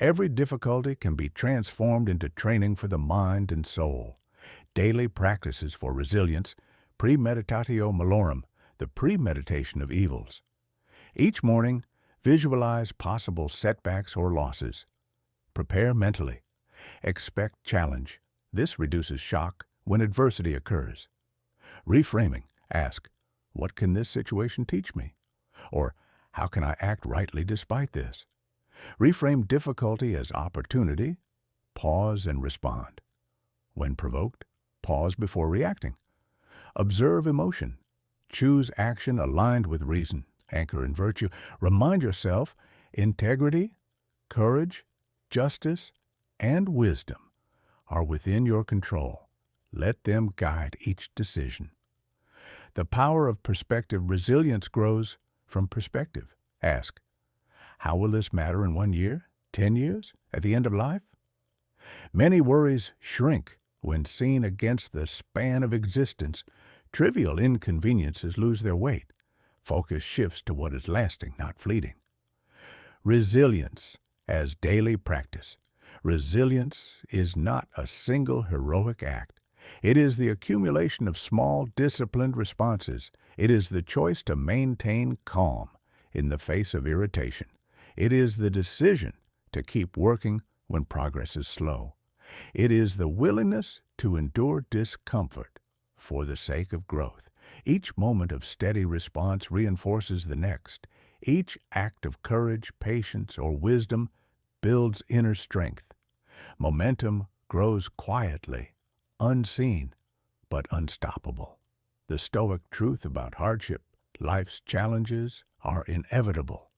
Every difficulty can be transformed into training for the mind and soul. Daily practices for resilience. Premeditatio malorum, the premeditation of evils. Each morning, visualize possible setbacks or losses. Prepare mentally. Expect challenge. This reduces shock when adversity occurs. Reframing. Ask, what can this situation teach me? Or, how can I act rightly despite this? Reframe difficulty as opportunity. Pause and respond. When provoked, pause before reacting. Observe emotion. Choose action aligned with reason. Anchor in virtue. Remind yourself integrity, courage, justice, and wisdom are within your control. Let them guide each decision. The power of perspective. Resilience grows from perspective. Ask, how will this matter in 1 year, 10 years, at the end of life? Many worries shrink when seen against the span of existence. Trivial inconveniences lose their weight. Focus shifts to what is lasting, not fleeting. Resilience as daily practice. Resilience is not a single heroic act. It is the accumulation of small, disciplined responses. It is the choice to maintain calm in the face of irritation. It is the decision to keep working when progress is slow. It is the willingness to endure discomfort for the sake of growth. Each moment of steady response reinforces the next. Each act of courage, patience, or wisdom builds inner strength. Momentum grows quietly, unseen, but unstoppable. The Stoic truth about hardship, life's challenges, are inevitable.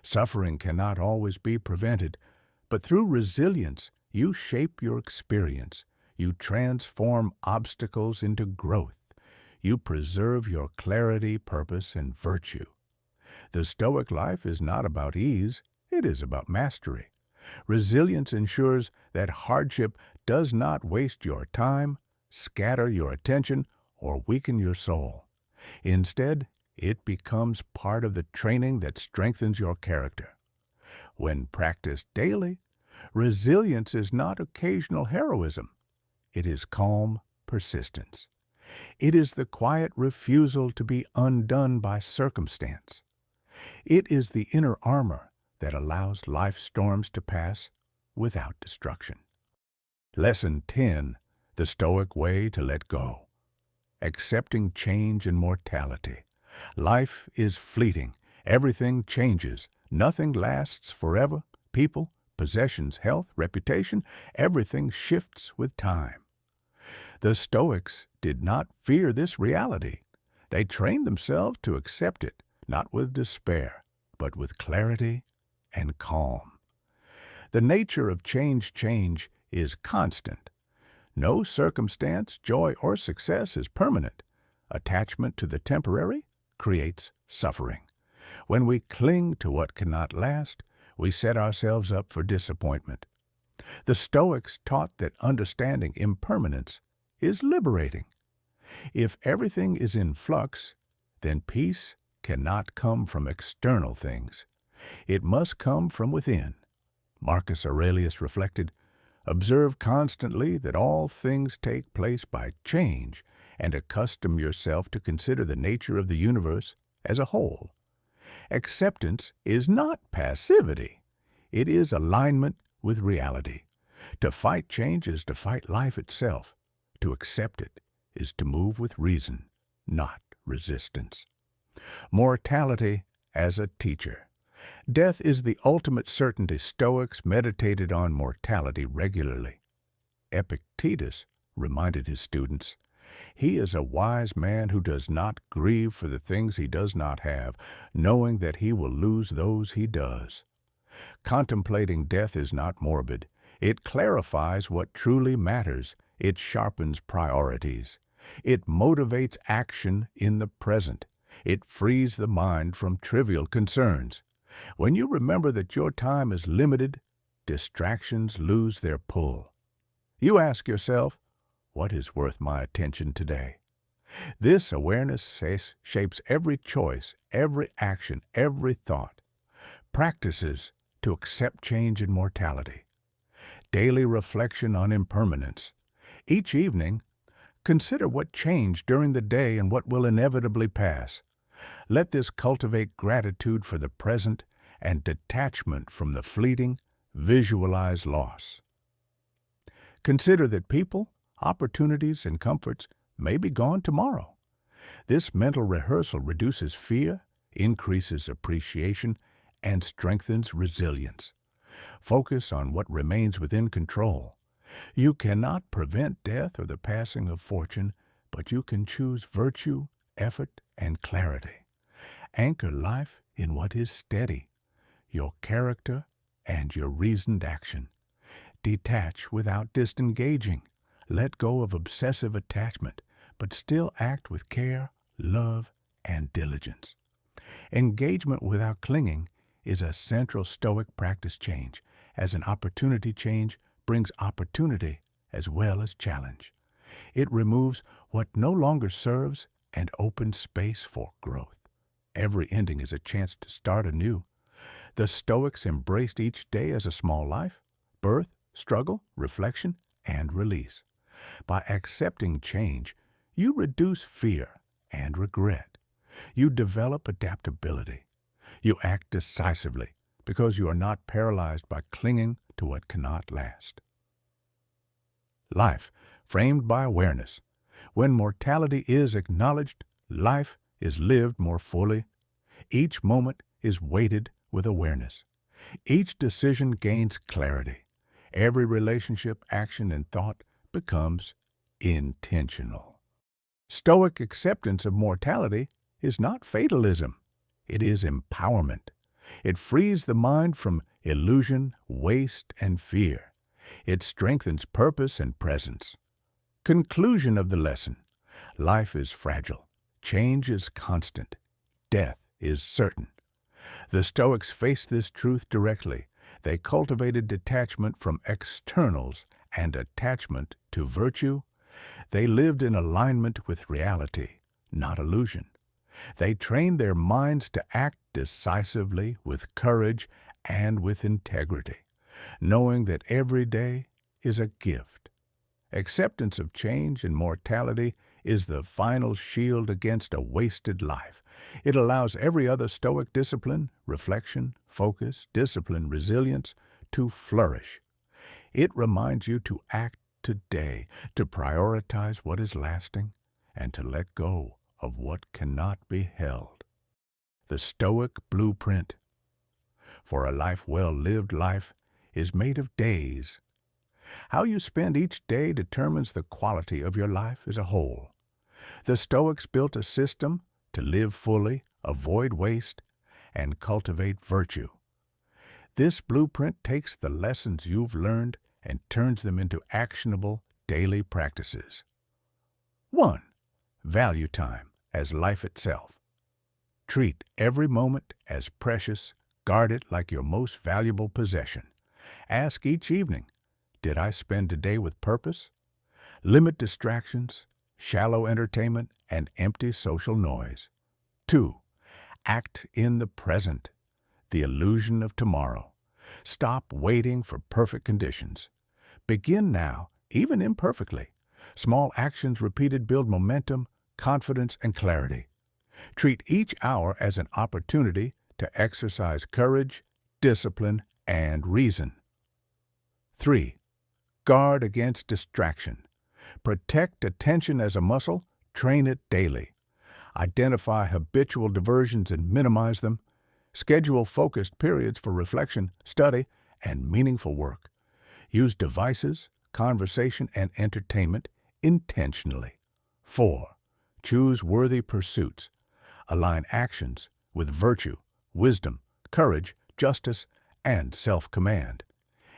Suffering cannot always be prevented, but through resilience, you shape your experience. You transform obstacles into growth. You preserve your clarity, purpose, and virtue. The Stoic life is not about ease, it is about mastery. Resilience ensures that hardship does not waste your time, scatter your attention, or weaken your soul. Instead, it becomes part of the training that strengthens your character. When practiced daily, resilience is not occasional heroism. It is calm persistence. It is the quiet refusal to be undone by circumstance. It is the inner armor that allows life's storms to pass without destruction. Lesson 10. The Stoic Way to Let Go. Accepting change and mortality. Life is fleeting. Everything changes. Nothing lasts forever. People, possessions, health, reputation, everything shifts with time. The Stoics did not fear this reality. They trained themselves to accept it, not with despair, but with clarity and calm. The nature of change is constant. No circumstance, joy, or success is permanent. Attachment to the temporary creates suffering. When we cling to what cannot last, we set ourselves up for disappointment. The Stoics taught that understanding impermanence is liberating. If everything is in flux, then peace cannot come from external things. It must come from within. Marcus Aurelius reflected, "Observe constantly that all things take place by change, and accustom yourself to consider the nature of the universe as a whole." Acceptance is not passivity. It is alignment with reality. To fight change is to fight life itself. To accept it is to move with reason, not resistance. Mortality as a teacher. Death is the ultimate certainty. Stoics meditated on mortality regularly. Epictetus reminded his students, "He is a wise man who does not grieve for the things he does not have, knowing that he will lose those he does." Contemplating death is not morbid. It clarifies what truly matters. It sharpens priorities. It motivates action in the present. It frees the mind from trivial concerns. When you remember that your time is limited, distractions lose their pull. You ask yourself, what is worth my attention today? This awareness shapes every choice, every action, every thought. Practices to accept change and mortality. Daily reflection on impermanence. Each evening, consider what changed during the day and what will inevitably pass. Let this cultivate gratitude for the present and detachment from the fleeting. Visualize loss. Consider that people, opportunities, and comforts may be gone tomorrow. This mental rehearsal reduces fear, increases appreciation, and strengthens resilience. Focus on what remains within control. You cannot prevent death or the passing of fortune, but you can choose virtue, effort, and clarity. Anchor life in what is steady, your character and your reasoned action. Detach without disengaging. Let go of obsessive attachment, but still act with care, love, and diligence. Engagement without clinging is a central Stoic practice. Change as an opportunity change brings opportunity as well as challenge. It removes what no longer serves and opens space for growth. Every ending is a chance to start anew. The Stoics embraced each day as a small life, birth, struggle, reflection, and release. By accepting change, you reduce fear and regret. You develop adaptability. You act decisively because you are not paralyzed by clinging to what cannot last. Life, framed by awareness. When mortality is acknowledged, life is lived more fully. Each moment is weighted with awareness. Each decision gains clarity. Every relationship, action, and thought becomes intentional. Stoic acceptance of mortality is not fatalism. It is empowerment. It frees the mind from illusion, waste, and fear. It strengthens purpose and presence. Conclusion of the lesson. Life is fragile. Change is constant. Death is certain. The Stoics faced this truth directly. They cultivated detachment from externals and attachment to virtue. They lived in alignment with reality, not illusion. They trained their minds to act decisively, with courage and with integrity, knowing that every day is a gift. Acceptance of change and mortality is the final shield against a wasted life. It allows every other Stoic discipline, reflection, focus, discipline, resilience, to flourish. It reminds you to act today, to prioritize what is lasting, and to let go of what cannot be held. The Stoic blueprint for a life well lived life is made of days. How you spend each day determines the quality of your life as a whole. The Stoics built a system to live fully, avoid waste, and cultivate virtue. This blueprint takes the lessons you've learned and turns them into actionable daily practices. 1. Value time as life itself. Treat every moment as precious. Guard it like your most valuable possession. Ask each evening, did I spend today with purpose? Limit distractions, shallow entertainment, and empty social noise. 2. Act in the present, the illusion of tomorrow. Stop waiting for perfect conditions. Begin now, even imperfectly. Small actions repeated build momentum, confidence, and clarity. Treat each hour as an opportunity to exercise courage, discipline, and reason. 3. Guard against distraction. Protect attention as a muscle, train it daily. Identify habitual diversions and minimize them. Schedule focused periods for reflection, study, and meaningful work. Use devices, conversation, and entertainment intentionally. 4. Choose worthy pursuits. Align actions with virtue, wisdom, courage, justice, and self-command.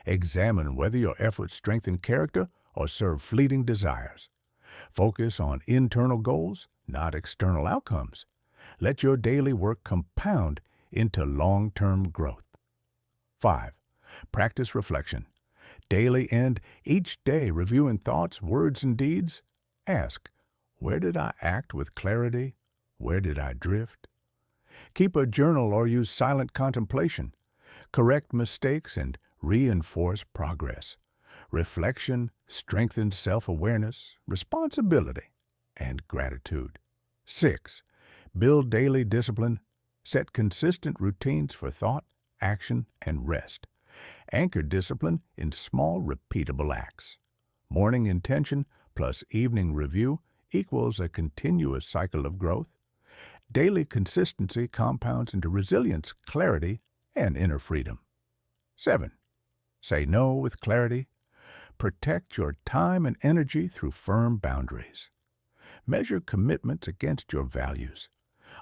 Examine whether your efforts strengthen character or serve fleeting desires. Focus on internal goals, not external outcomes. Let your daily work compound into long-term growth. 5. Practice reflection. Daily end each day reviewing thoughts, words, and deeds. Ask, where did I act with clarity? Where did I drift? Keep a journal or use silent contemplation. Correct mistakes and reinforce progress. Reflection strengthens self-awareness, responsibility, and gratitude. 6. Build daily discipline. Set consistent routines for thought, action, and rest. Anchor discipline in small, repeatable acts. Morning intention plus evening review equals a continuous cycle of growth. Daily consistency compounds into resilience, clarity, and inner freedom. 7. Say no with clarity. Protect your time and energy through firm boundaries. Measure commitments against your values.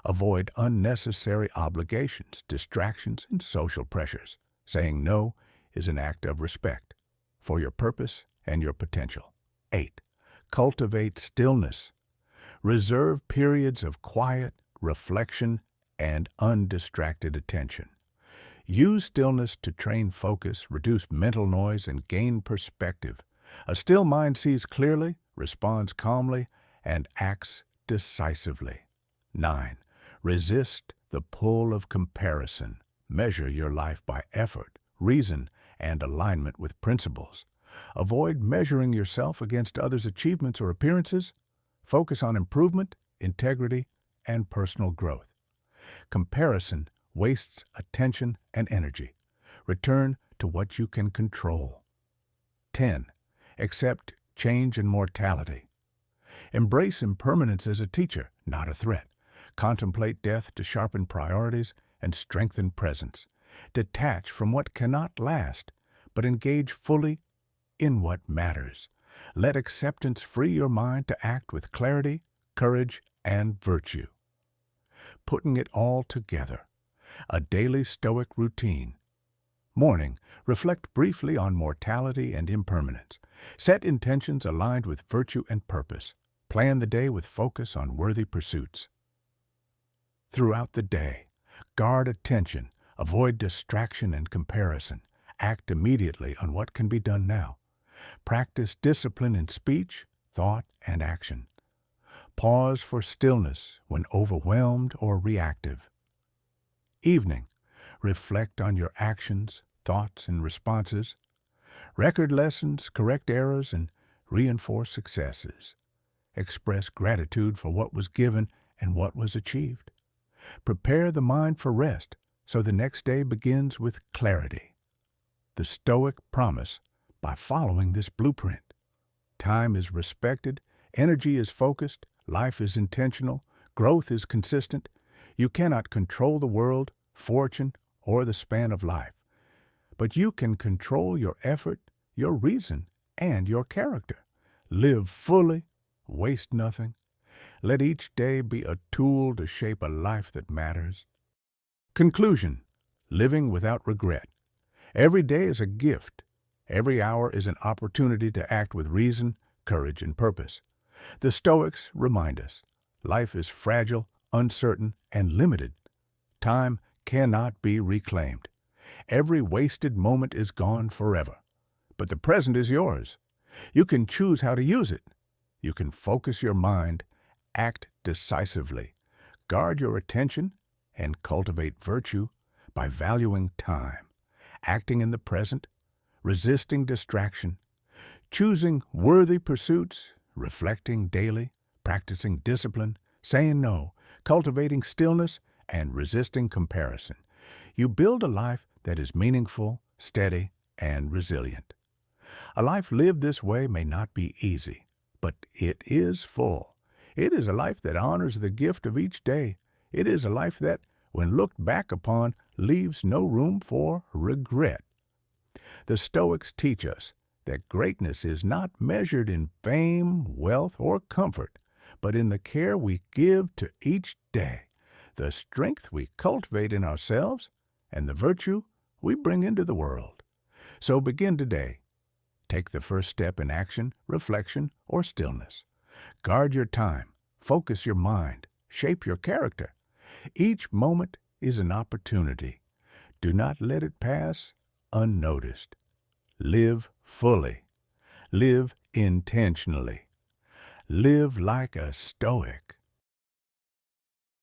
Avoid unnecessary obligations, distractions, and social pressures. Saying no is an act of respect for your purpose and your potential. 8. Cultivate stillness. Reserve periods of quiet, reflection, and undistracted attention. Use stillness to train focus, reduce mental noise, and gain perspective. A still mind sees clearly, responds calmly, and acts decisively. 9. Resist the pull of comparison. Measure your life by effort, reason, and alignment with principles. Avoid measuring yourself against others' achievements or appearances. Focus on improvement, integrity, and personal growth. Comparison wastes attention and energy. Return to what you can control. 10. Accept change and mortality. Embrace impermanence as a teacher, not a threat. Contemplate death to sharpen priorities and strengthen presence. Detach from what cannot last, but engage fully in what matters. Let acceptance free your mind to act with clarity, courage, and virtue. Putting it all together. A daily Stoic routine. Morning, reflect briefly on mortality and impermanence. Set intentions aligned with virtue and purpose. Plan the day with focus on worthy pursuits. Throughout the day, guard attention, avoid distraction and comparison. Act immediately on what can be done now. Practice discipline in speech, thought, and action. Pause for stillness when overwhelmed or reactive. Evening, reflect on your actions, thoughts, and responses. Record lessons, correct errors, and reinforce successes. Express gratitude for what was given and what was achieved. Prepare the mind for rest so the next day begins with clarity. The Stoic promise by following this blueprint. Time is respected, energy is focused, life is intentional, growth is consistent. You cannot control the world, fortune, or the span of life, but you can control your effort, your reason, and your character. Live fully, waste nothing. Let each day be a tool to shape a life that matters. Conclusion: living without regret. Every day is a gift. Every hour is an opportunity to act with reason, courage, and purpose. The Stoics remind us, life is fragile, uncertain, and limited. Time cannot be reclaimed. Every wasted moment is gone forever. But the present is yours. You can choose how to use it. You can focus your mind, act decisively, guard your attention, and cultivate virtue by valuing time, acting in the present, resisting distraction, choosing worthy pursuits, reflecting daily, practicing discipline, saying no, cultivating stillness, and resisting comparison. You build a life that is meaningful, steady, and resilient. A life lived this way may not be easy, but it is full. It is a life that honors the gift of each day. It is a life that, when looked back upon, leaves no room for regret. The Stoics teach us that greatness is not measured in fame, wealth, or comfort, but in the care we give to each day, the strength we cultivate in ourselves, and the virtue we bring into the world. So begin today. Take the first step in action, reflection, or stillness. Guard your time, focus your mind, shape your character. Each moment is an opportunity. Do not let it pass unnoticed. Live fully. Live intentionally. Live like a Stoic.